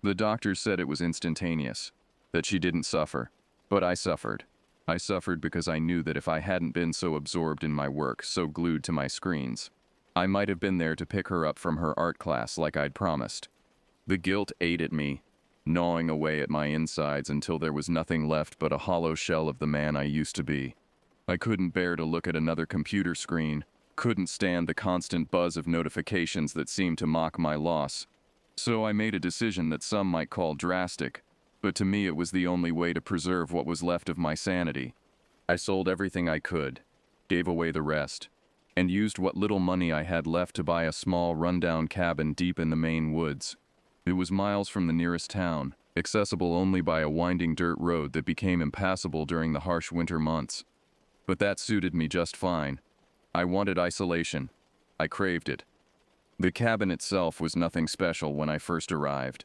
The doctors said it was instantaneous, that she didn't suffer. But I suffered. I suffered because I knew that if I hadn't been so absorbed in my work, so glued to my screens, I might have been there to pick her up from her art class like I'd promised. The guilt ate at me, gnawing away at my insides until there was nothing left but a hollow shell of the man I used to be. I couldn't bear to look at another computer screen, couldn't stand the constant buzz of notifications that seemed to mock my loss. So I made a decision that some might call drastic, but to me it was the only way to preserve what was left of my sanity. I sold everything I could, gave away the rest, and used what little money I had left to buy a small rundown cabin deep in the Maine woods. It was miles from the nearest town, accessible only by a winding dirt road that became impassable during the harsh winter months. But that suited me just fine. I wanted isolation. I craved it. The cabin itself was nothing special when I first arrived.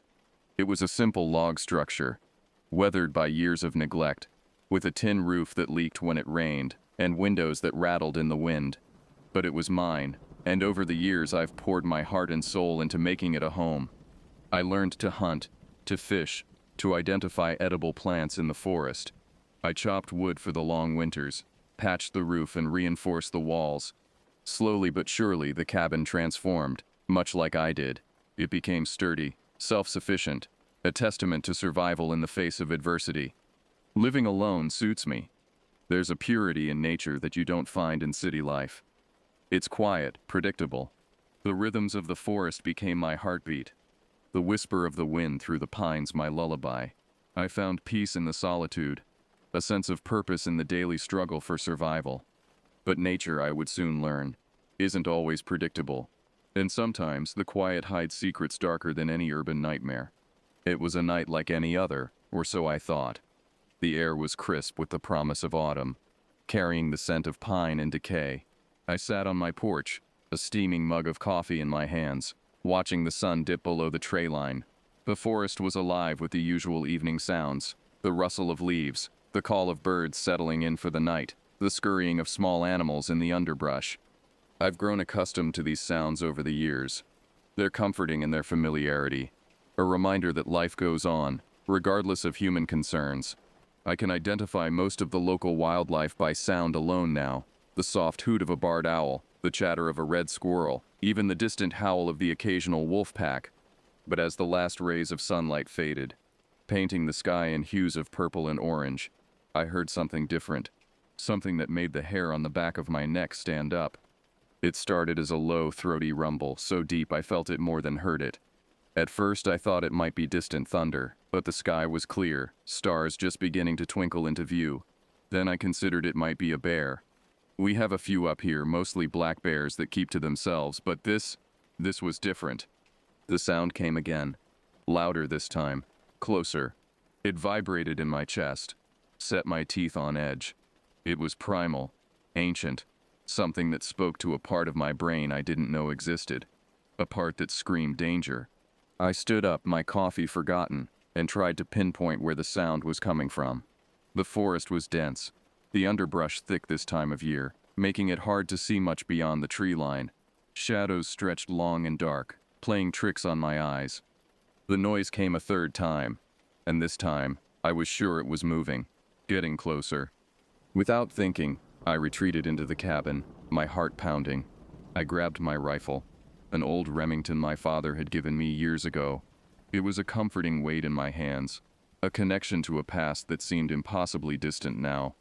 It was a simple log structure, weathered by years of neglect, with a tin roof that leaked when it rained, and windows that rattled in the wind. But it was mine, and over the years I've poured my heart and soul into making it a home. I learned to hunt, to fish, to identify edible plants in the forest. I chopped wood for the long winters, patched the roof and reinforced the walls. Slowly but surely the cabin transformed, much like I did. It became sturdy, self-sufficient, a testament to survival in the face of adversity. Living alone suits me. There's a purity in nature that you don't find in city life. It's quiet, predictable. The rhythms of the forest became my heartbeat. The whisper of the wind through the pines my lullaby. I found peace in the solitude, a sense of purpose in the daily struggle for survival. But nature, I would soon learn, isn't always predictable, and sometimes the quiet hides secrets darker than any urban nightmare. It was a night like any other, or so I thought. The air was crisp with the promise of autumn. carrying the scent of pine and decay. I sat on my porch, a steaming mug of coffee in my hands, watching the sun dip below the tree line. The forest was alive with the usual evening sounds, the rustle of leaves, the call of birds settling in for the night, the scurrying of small animals in the underbrush. I've grown accustomed to these sounds over the years. They're comforting in their familiarity, a reminder that life goes on, regardless of human concerns. I can identify most of the local wildlife by sound alone now. The soft hoot of a barred owl, the chatter of a red squirrel, even the distant howl of the occasional wolf pack. But as the last rays of sunlight faded, painting the sky in hues of purple and orange, I heard something different, something that made the hair on the back of my neck stand up. It started as a low, throaty rumble, so deep I felt it more than heard it. At first I thought it might be distant thunder, but the sky was clear, stars just beginning to twinkle into view. Then I considered it might be a bear. We have a few up here, mostly black bears that keep to themselves, but this was different. The sound came again, louder this time, closer. It vibrated in my chest, set my teeth on edge. It was primal, ancient, something that spoke to a part of my brain I didn't know existed, a part that screamed danger. I stood up, my coffee forgotten, and tried to pinpoint where the sound was coming from. The forest was dense, the underbrush thick this time of year, making it hard to see much beyond the tree line. Shadows stretched long and dark, playing tricks on my eyes. The noise came a third time, and this time, I was sure it was moving, getting closer. Without thinking, I retreated into the cabin, my heart pounding. I grabbed my rifle, an old Remington my father had given me years ago. It was a comforting weight in my hands, a connection to a past that seemed impossibly distant now.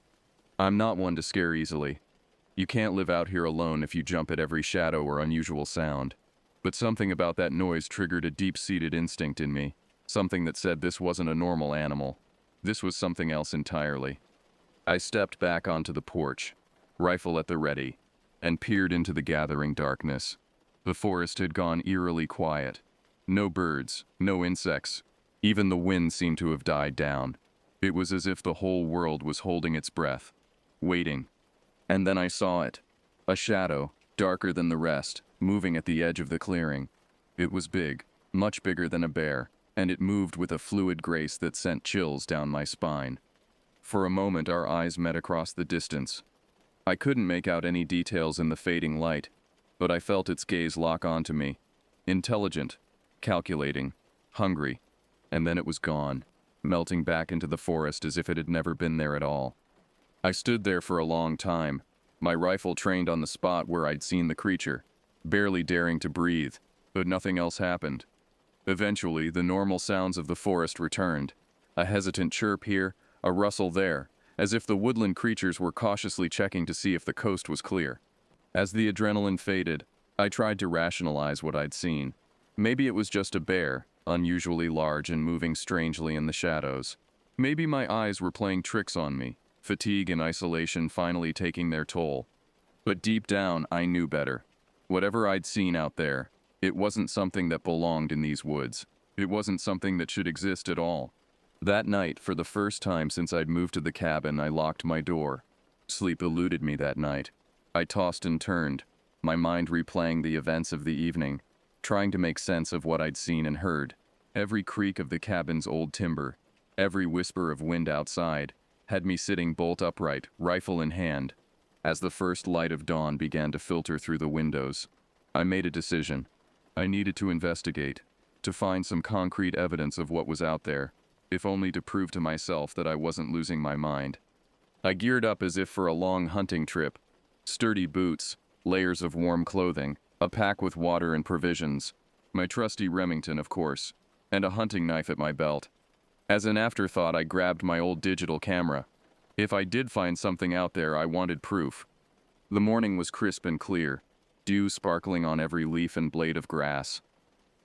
I'm not one to scare easily. You can't live out here alone if you jump at every shadow or unusual sound. But something about that noise triggered a deep-seated instinct in me, something that said this wasn't a normal animal. This was something else entirely. I stepped back onto the porch, rifle at the ready, and peered into the gathering darkness. The forest had gone eerily quiet. No birds, no insects. Even the wind seemed to have died down. It was as if the whole world was holding its breath, waiting. And then I saw it. A shadow, darker than the rest, moving at the edge of the clearing. It was big, much bigger than a bear, and it moved with a fluid grace that sent chills down my spine. For a moment our eyes met across the distance. I couldn't make out any details in the fading light, but I felt its gaze lock onto me. Intelligent, calculating, hungry, and then it was gone, melting back into the forest as if it had never been there at all. I stood there for a long time, my rifle trained on the spot where I'd seen the creature, barely daring to breathe, but nothing else happened. Eventually, the normal sounds of the forest returned, a hesitant chirp here, a rustle there, as if the woodland creatures were cautiously checking to see if the coast was clear. As the adrenaline faded, I tried to rationalize what I'd seen. Maybe it was just a bear, unusually large and moving strangely in the shadows. Maybe my eyes were playing tricks on me, fatigue and isolation finally taking their toll. But deep down, I knew better. Whatever I'd seen out there, it wasn't something that belonged in these woods. It wasn't something that should exist at all. That night, for the first time since I'd moved to the cabin, I locked my door. Sleep eluded me that night. I tossed and turned, my mind replaying the events of the evening, trying to make sense of what I'd seen and heard. Every creak of the cabin's old timber, every whisper of wind outside, had me sitting bolt upright, rifle in hand. As the first light of dawn began to filter through the windows, I made a decision. I needed to investigate, to find some concrete evidence of what was out there, if only to prove to myself that I wasn't losing my mind. I geared up as if for a long hunting trip. Sturdy boots, layers of warm clothing, a pack with water and provisions, my trusty Remington, of course, and a hunting knife at my belt. As an afterthought, I grabbed my old digital camera. If I did find something out there, I wanted proof. The morning was crisp and clear, dew sparkling on every leaf and blade of grass.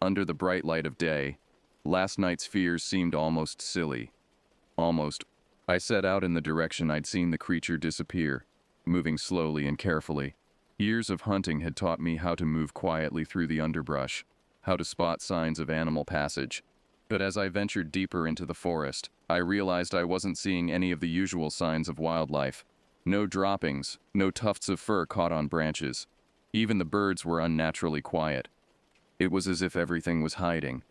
Under the bright light of day, last night's fears seemed almost silly. Almost. I set out in the direction I'd seen the creature disappear, moving slowly and carefully. Years of hunting had taught me how to move quietly through the underbrush, how to spot signs of animal passage. But as I ventured deeper into the forest, I realized I wasn't seeing any of the usual signs of wildlife. No droppings, no tufts of fur caught on branches. Even the birds were unnaturally quiet. It was as if everything was hiding.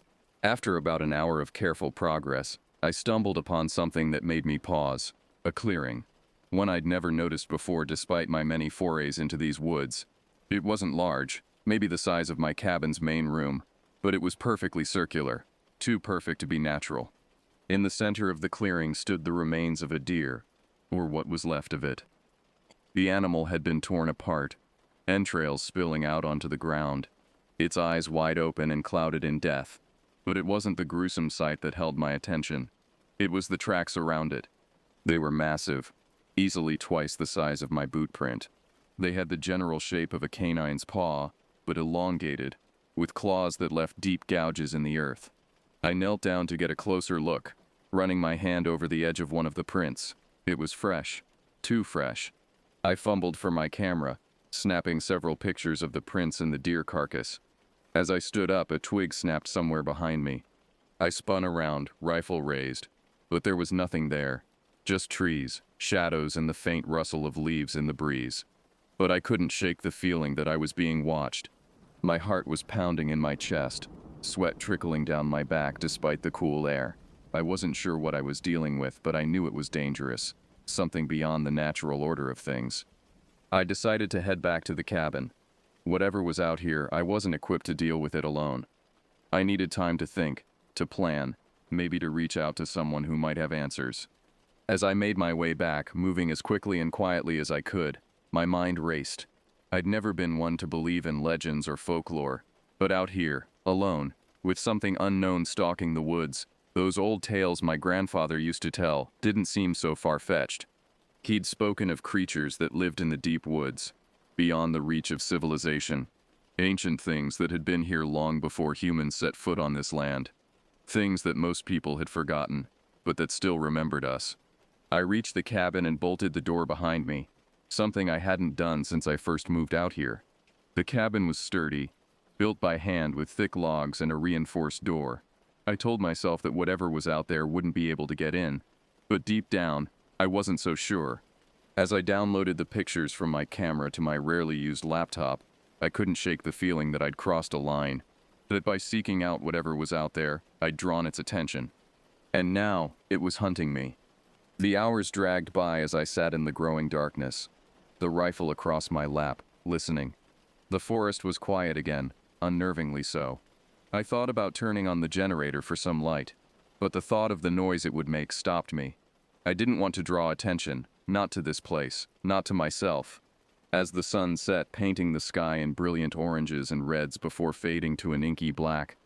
After about an hour of careful progress, I stumbled upon something that made me pause. A clearing. One I'd never noticed before despite my many forays into these woods. It wasn't large, maybe the size of my cabin's main room, but it was perfectly circular, too perfect to be natural. In the center of the clearing stood the remains of a deer, or what was left of it. The animal had been torn apart, entrails spilling out onto the ground, its eyes wide open and clouded in death. But it wasn't the gruesome sight that held my attention. It was the tracks around it. They were massive, easily twice the size of my boot print. They had the general shape of a canine's paw, but elongated, with claws that left deep gouges in the earth. I knelt down to get a closer look, running my hand over the edge of one of the prints. It was fresh, too fresh. I fumbled for my camera, snapping several pictures of the prints and the deer carcass. As I stood up, a twig snapped somewhere behind me. I spun around, rifle raised, but there was nothing there. Just trees, shadows, and the faint rustle of leaves in the breeze. But I couldn't shake the feeling that I was being watched. My heart was pounding in my chest, sweat trickling down my back despite the cool air. I wasn't sure what I was dealing with, but I knew it was dangerous, something beyond the natural order of things. I decided to head back to the cabin. Whatever was out here, I wasn't equipped to deal with it alone. I needed time to think, to plan, maybe to reach out to someone who might have answers. As I made my way back, moving as quickly and quietly as I could, my mind raced. I'd never been one to believe in legends or folklore, but out here, alone, with something unknown stalking the woods, those old tales my grandfather used to tell didn't seem so far-fetched. He'd spoken of creatures that lived in the deep woods, beyond the reach of civilization, ancient things that had been here long before humans set foot on this land, things that most people had forgotten, but that still remembered us. I reached the cabin and bolted the door behind me, something I hadn't done since I first moved out here. The cabin was sturdy, built by hand with thick logs and a reinforced door. I told myself that whatever was out there wouldn't be able to get in, but deep down, I wasn't so sure. As I downloaded the pictures from my camera to my rarely used laptop, I couldn't shake the feeling that I'd crossed a line, that by seeking out whatever was out there, I'd drawn its attention. And now, it was hunting me. The hours dragged by as I sat in the growing darkness, the rifle across my lap, listening. The forest was quiet again, unnervingly so. I thought about turning on the generator for some light, but the thought of the noise it would make stopped me. I didn't want to draw attention, not to this place, not to myself. As the sun set, painting the sky in brilliant oranges and reds before fading to an inky black,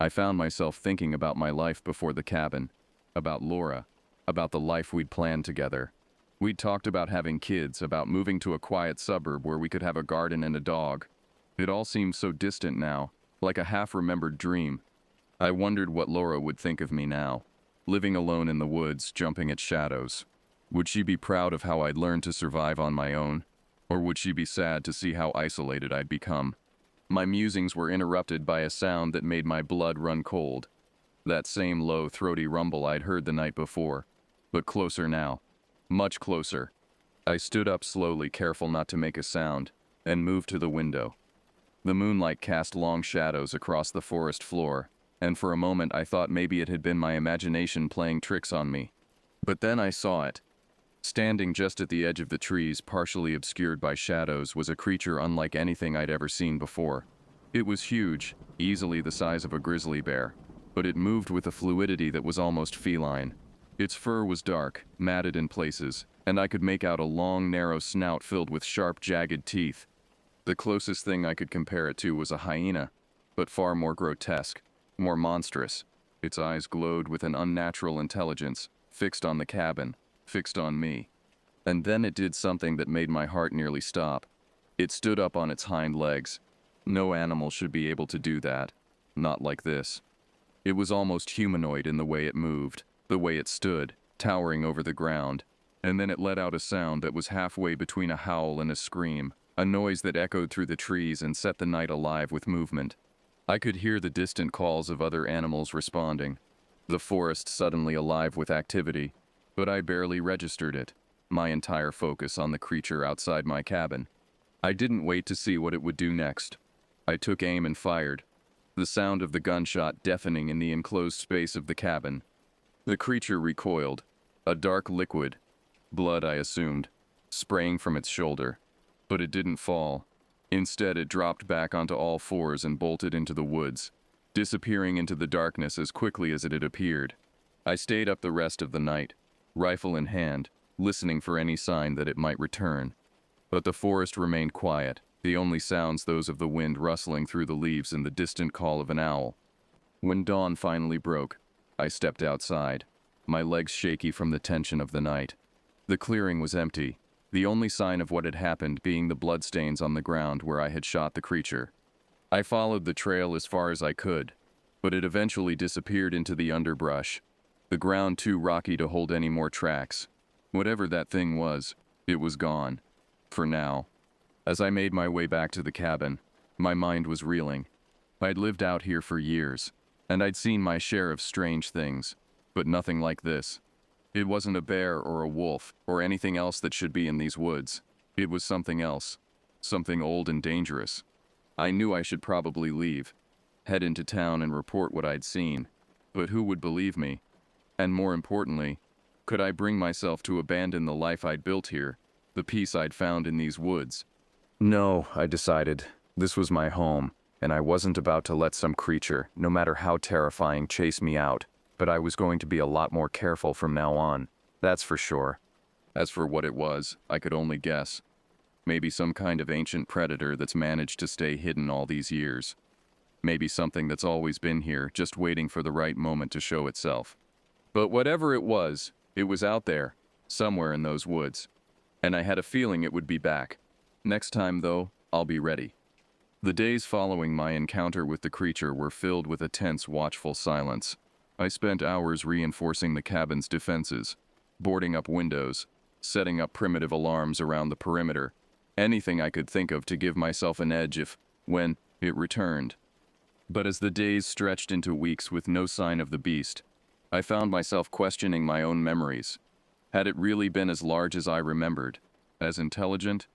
I found myself thinking about my life before the cabin, about Laura, about the life we'd planned together. We'd talked about having kids, about moving to a quiet suburb where we could have a garden and a dog. It all seemed so distant now, like a half-remembered dream. I wondered what Laura would think of me now, living alone in the woods, jumping at shadows. Would she be proud of how I'd learned to survive on my own? Or would she be sad to see how isolated I'd become? My musings were interrupted by a sound that made my blood run cold. That same low, throaty rumble I'd heard the night before, but closer now. Much closer. I stood up slowly, careful not to make a sound, and moved to the window. The moonlight cast long shadows across the forest floor, and for a moment I thought maybe it had been my imagination playing tricks on me. But then I saw it. Standing just at the edge of the trees, partially obscured by shadows, was a creature unlike anything I'd ever seen before. It was huge, easily the size of a grizzly bear, but it moved with a fluidity that was almost feline. Its fur was dark, matted in places, and I could make out a long, narrow snout filled with sharp, jagged teeth. The closest thing I could compare it to was a hyena, but far more grotesque, more monstrous. Its eyes glowed with an unnatural intelligence, fixed on the cabin, fixed on me. And then it did something that made my heart nearly stop. It stood up on its hind legs. No animal should be able to do that. Not like this. It was almost humanoid in the way it moved, the way it stood, towering over the ground. And then it let out a sound that was halfway between a howl and a scream, a noise that echoed through the trees and set the night alive with movement. I could hear the distant calls of other animals responding, the forest suddenly alive with activity, but I barely registered it. my entire focus on the creature outside my cabin. I didn't wait to see what it would do next. I took aim and fired, the sound of the gunshot deafening in the enclosed space of the cabin. The creature recoiled, a dark liquid, blood I assumed, spraying from its shoulder. But it didn't fall. Instead, it dropped back onto all fours and bolted into the woods, disappearing into the darkness as quickly as it had appeared. I stayed up the rest of the night, rifle in hand, listening for any sign that it might return. But the forest remained quiet, the only sounds those of the wind rustling through the leaves and the distant call of an owl. When dawn finally broke, I stepped outside, my legs shaky from the tension of the night. The clearing was empty, the only sign of what had happened being the bloodstains on the ground where I had shot the creature. I followed the trail as far as I could, but it eventually disappeared into the underbrush, the ground too rocky to hold any more tracks. Whatever that thing was, it was gone. For now. As I made my way back to the cabin, my mind was reeling. I'd lived out here for years, and I'd seen my share of strange things, but nothing like this. It wasn't a bear or a wolf or anything else that should be in these woods. It was something else, something old and dangerous. I knew I should probably leave, head into town and report what I'd seen, but who would believe me? And more importantly, could I bring myself to abandon the life I'd built here, the peace I'd found in these woods? No, I decided. This was my home, and I wasn't about to let some creature, no matter how terrifying, chase me out. But I was going to be a lot more careful from now on, that's for sure. As for what it was, I could only guess. Maybe some kind of ancient predator that's managed to stay hidden all these years. Maybe something that's always been here, just waiting for the right moment to show itself. But whatever it was out there, somewhere in those woods. And I had a feeling it would be back. Next time, though, I'll be ready. The days following my encounter with the creature were filled with a tense, watchful silence. I spent hours reinforcing the cabin's defenses, boarding up windows, setting up primitive alarms around the perimeter, anything I could think of to give myself an edge when it returned. But as the days stretched into weeks with no sign of the beast, I found myself questioning my own memories. Had it really been as large as I remembered, as intelligent,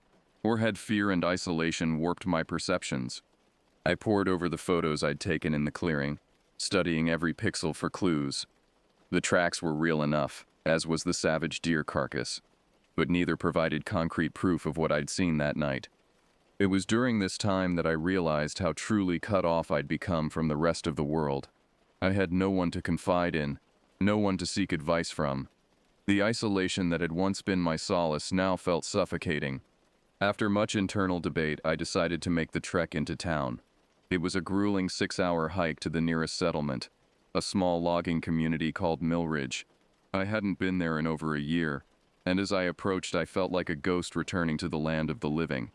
or had fear and isolation warped my perceptions? I pored over the photos I'd taken in the clearing, studying every pixel for clues. The tracks were real enough, as was the savage deer carcass, but neither provided concrete proof of what I'd seen that night. It was during this time that I realized how truly cut off I'd become from the rest of the world. I had no one to confide in, no one to seek advice from. The isolation that had once been my solace now felt suffocating. After much internal debate, I decided to make the trek into town. It was a grueling 6-hour hike to the nearest settlement, a small logging community called Millridge. I hadn't been there in over a year, and as I approached I felt like a ghost returning to the land of the living.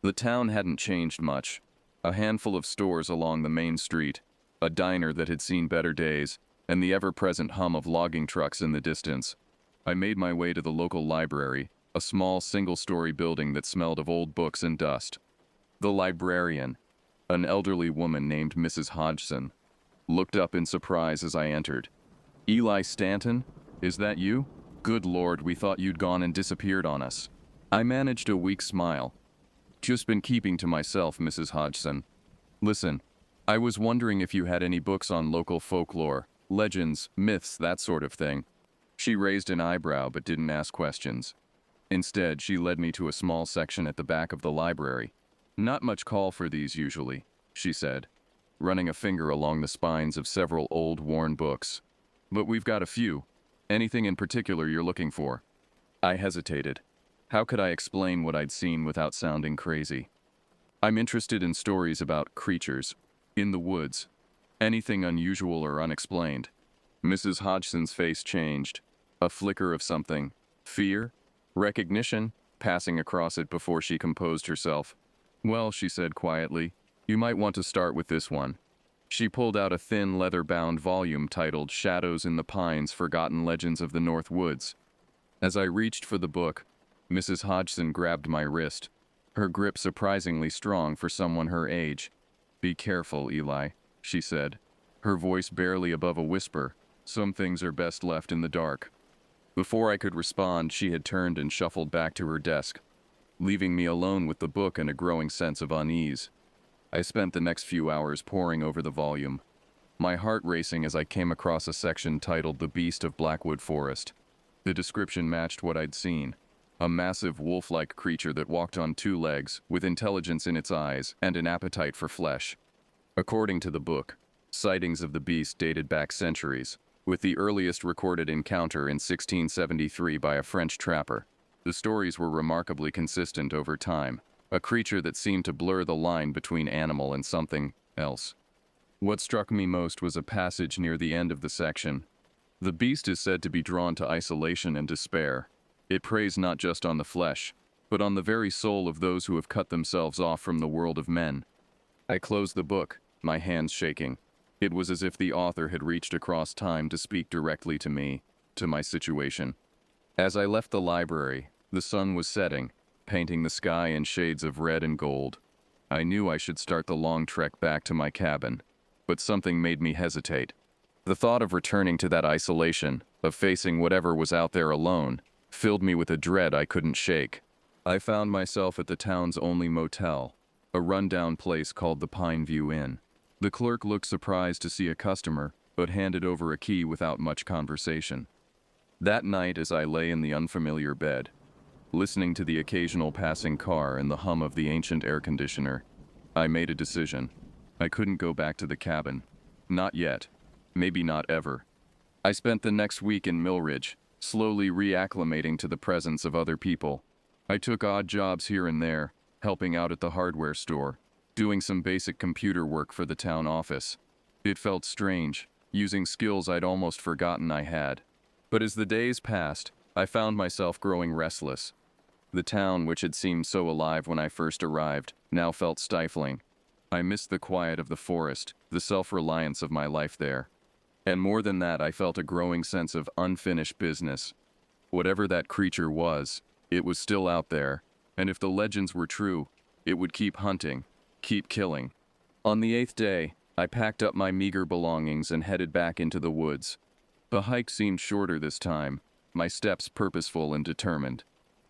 The town hadn't changed much. A handful of stores along the main street, a diner that had seen better days, and the ever-present hum of logging trucks in the distance. I made my way to the local library, a small single-story building that smelled of old books and dust. The librarian, an elderly woman named Mrs. Hodgson, looked up in surprise as I entered. "Eli Stanton? Is that you? Good Lord, we thought you'd gone and disappeared on us." I managed a weak smile. "Just been keeping to myself, Mrs. Hodgson. Listen, I was wondering if you had any books on local folklore, legends, myths, that sort of thing." She raised an eyebrow but didn't ask questions. Instead, she led me to a small section at the back of the library. "Not much call for these usually," she said, running a finger along the spines of several old, worn books. "But we've got a few. Anything in particular you're looking for?" I hesitated. How could I explain what I'd seen without sounding crazy? "I'm interested in stories about creatures, in the woods, anything unusual or unexplained." Mrs. Hodgson's face changed. A flicker of something. Fear? Recognition? Passing across it before she composed herself. "Well," she said quietly, "you might want to start with this one." She pulled out a thin, leather-bound volume titled Shadows in the Pines: Forgotten Legends of the North Woods. As I reached for the book, Mrs. Hodgson grabbed my wrist, her grip surprisingly strong for someone her age. "Be careful, Eli," she said, her voice barely above a whisper. "Some things are best left in the dark." Before I could respond, she had turned and shuffled back to her desk, leaving me alone with the book and a growing sense of unease. I spent the next few hours poring over the volume, my heart racing as I came across a section titled The Beast of Blackwood Forest. The description matched what I'd seen. A massive wolf-like creature that walked on two legs, with intelligence in its eyes and an appetite for flesh. According to the book, sightings of the beast dated back centuries, with the earliest recorded encounter in 1673 by a French trapper. The stories were remarkably consistent over time, a creature that seemed to blur the line between animal and something else. What struck me most was a passage near the end of the section. The beast is said to be drawn to isolation and despair. It preys not just on the flesh, but on the very soul of those who have cut themselves off from the world of men. I closed the book, my hands shaking. It was as if the author had reached across time to speak directly to me, to my situation. As I left the library, the sun was setting, painting the sky in shades of red and gold. I knew I should start the long trek back to my cabin, but something made me hesitate. The thought of returning to that isolation, of facing whatever was out there alone, filled me with a dread I couldn't shake. I found myself at the town's only motel, a rundown place called the Pine View Inn. The clerk looked surprised to see a customer, but handed over a key without much conversation. That night, as I lay in the unfamiliar bed, listening to the occasional passing car and the hum of the ancient air conditioner, I made a decision. I couldn't go back to the cabin. Not yet. Maybe not ever. I spent the next week in Millridge, slowly reacclimating to the presence of other people. I took odd jobs here and there, helping out at the hardware store, doing some basic computer work for the town office. It felt strange, using skills I'd almost forgotten I had. But as the days passed, I found myself growing restless. The town, which had seemed so alive when I first arrived, now felt stifling. I missed the quiet of the forest, the self-reliance of my life there. And more than that, I felt a growing sense of unfinished business. Whatever that creature was, it was still out there, and if the legends were true, it would keep hunting, keep killing. On the 8th day, I packed up my meager belongings and headed back into the woods. The hike seemed shorter this time, my steps purposeful and determined.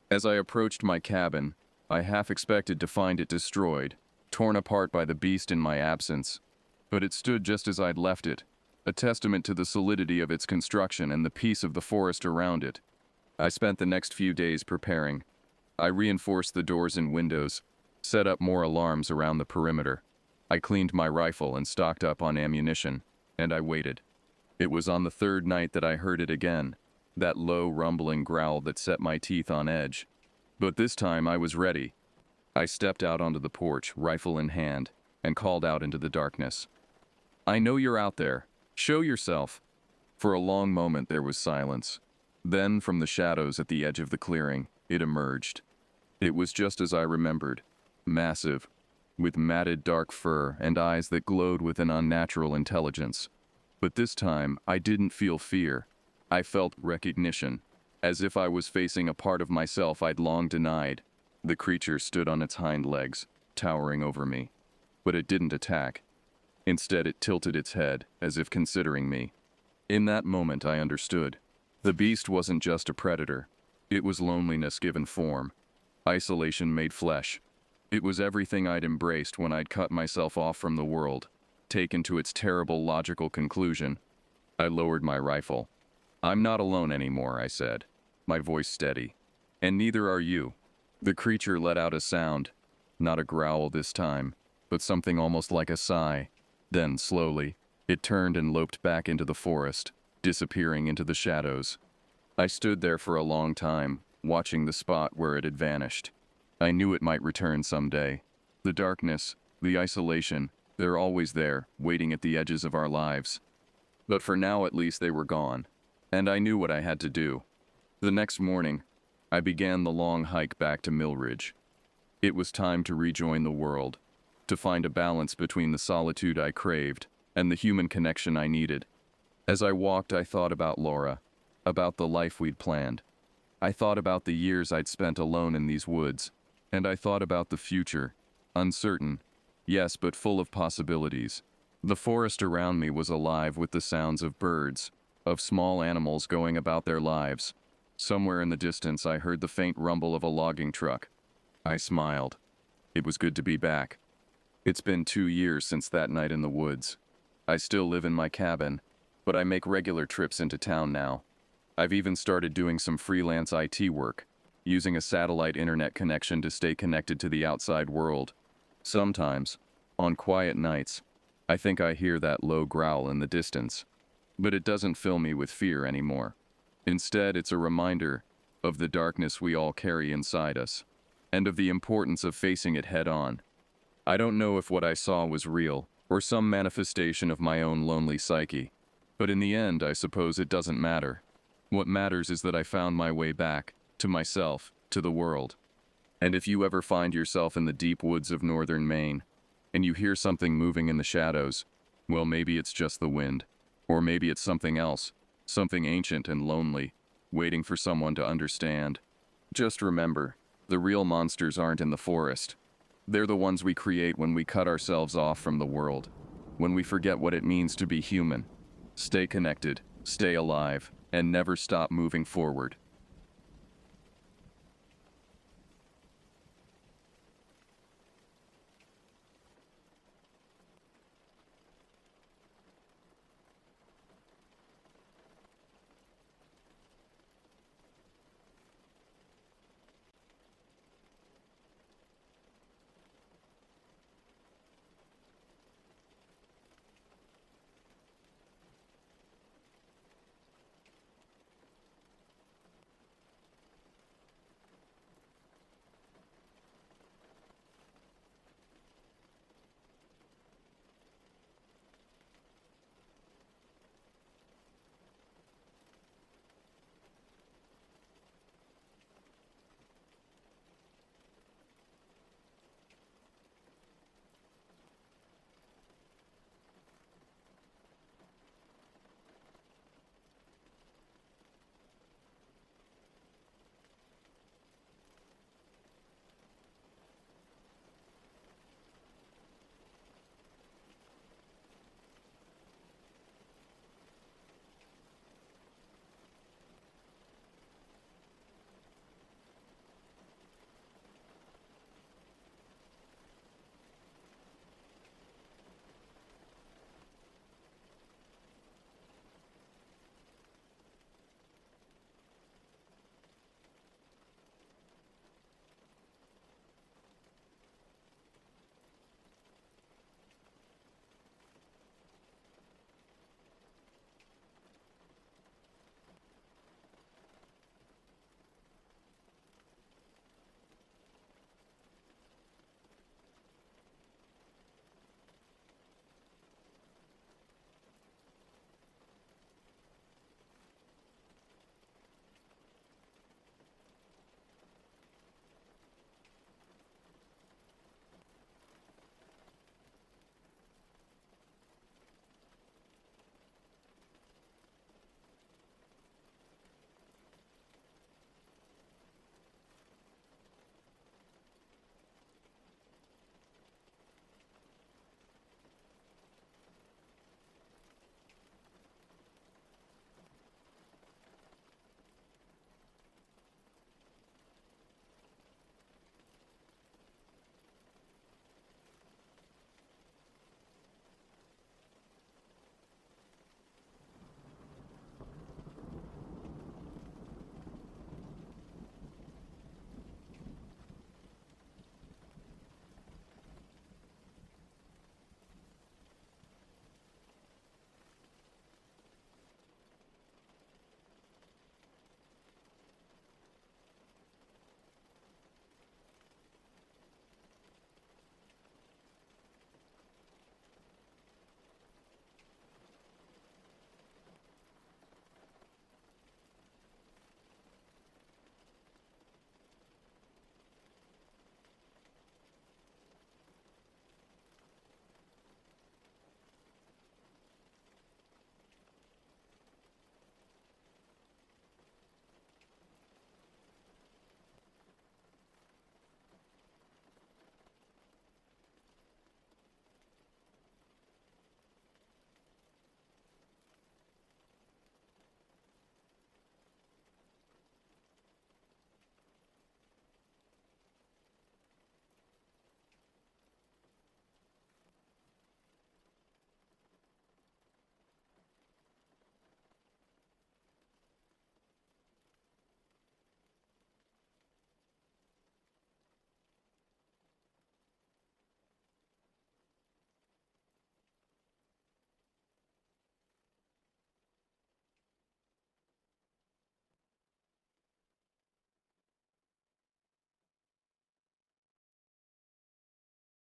As I approached my cabin, I half expected to find it destroyed, torn apart by the beast in my absence. But it stood just as I'd left it, a testament to the solidity of its construction and the peace of the forest around it. I spent the next few days preparing. I reinforced the doors and windows, set up more alarms around the perimeter. I cleaned my rifle and stocked up on ammunition, and I waited. It was on the third night that I heard it again, that low, rumbling growl that set my teeth on edge. But this time I was ready. I stepped out onto the porch, rifle in hand, and called out into the darkness. "I know you're out there. Show yourself." For a long moment there was silence. Then, from the shadows at the edge of the clearing, it emerged. It was just as I remembered, massive, with matted dark fur and eyes that glowed with an unnatural intelligence. But this time, I didn't feel fear. I felt recognition, as if I was facing a part of myself I'd long denied. The creature stood on its hind legs, towering over me. But it didn't attack. Instead, it tilted its head, as if considering me. In that moment, I understood. The beast wasn't just a predator. It was loneliness given form. Isolation made flesh. It was everything I'd embraced when I'd cut myself off from the world, taken to its terrible logical conclusion. I lowered my rifle. "I'm not alone anymore," I said, my voice steady. "And neither are you." The creature let out a sound, not a growl this time, but something almost like a sigh. Then, slowly, it turned and loped back into the forest, disappearing into the shadows. I stood there for a long time, watching the spot where it had vanished. I knew it might return someday. The darkness, the isolation, they're always there, waiting at the edges of our lives. But for now, at least, they were gone, and I knew what I had to do. The next morning, I began the long hike back to Millridge. It was time to rejoin the world, to find a balance between the solitude I craved and the human connection I needed. As I walked, I thought about Laura, about the life we'd planned. I thought about the years I'd spent alone in these woods, and I thought about the future, uncertain, yes, but full of possibilities. The forest around me was alive with the sounds of birds, of small animals going about their lives, Somewhere in the distance, I heard the faint rumble of a logging truck. I smiled. It was good to be back. It's been 2 years since that night in the woods. I still live in my cabin, but I make regular trips into town now. I've even started doing some freelance IT work, using a satellite internet connection to stay connected to the outside world. Sometimes, on quiet nights, I think I hear that low growl in the distance, but it doesn't fill me with fear anymore. Instead, it's a reminder of the darkness we all carry inside us, and of the importance of facing it head on. I don't know if what I saw was real, or some manifestation of my own lonely psyche, but in the end, I suppose it doesn't matter. What matters is that I found my way back, to myself, to the world. And if you ever find yourself in the deep woods of northern Maine, and you hear something moving in the shadows, well, maybe it's just the wind, or maybe it's something else, something ancient and lonely, waiting for someone to understand. Just remember, the real monsters aren't in the forest. They're the ones we create when we cut ourselves off from the world, when we forget what it means to be human. Stay connected, stay alive, and never stop moving forward.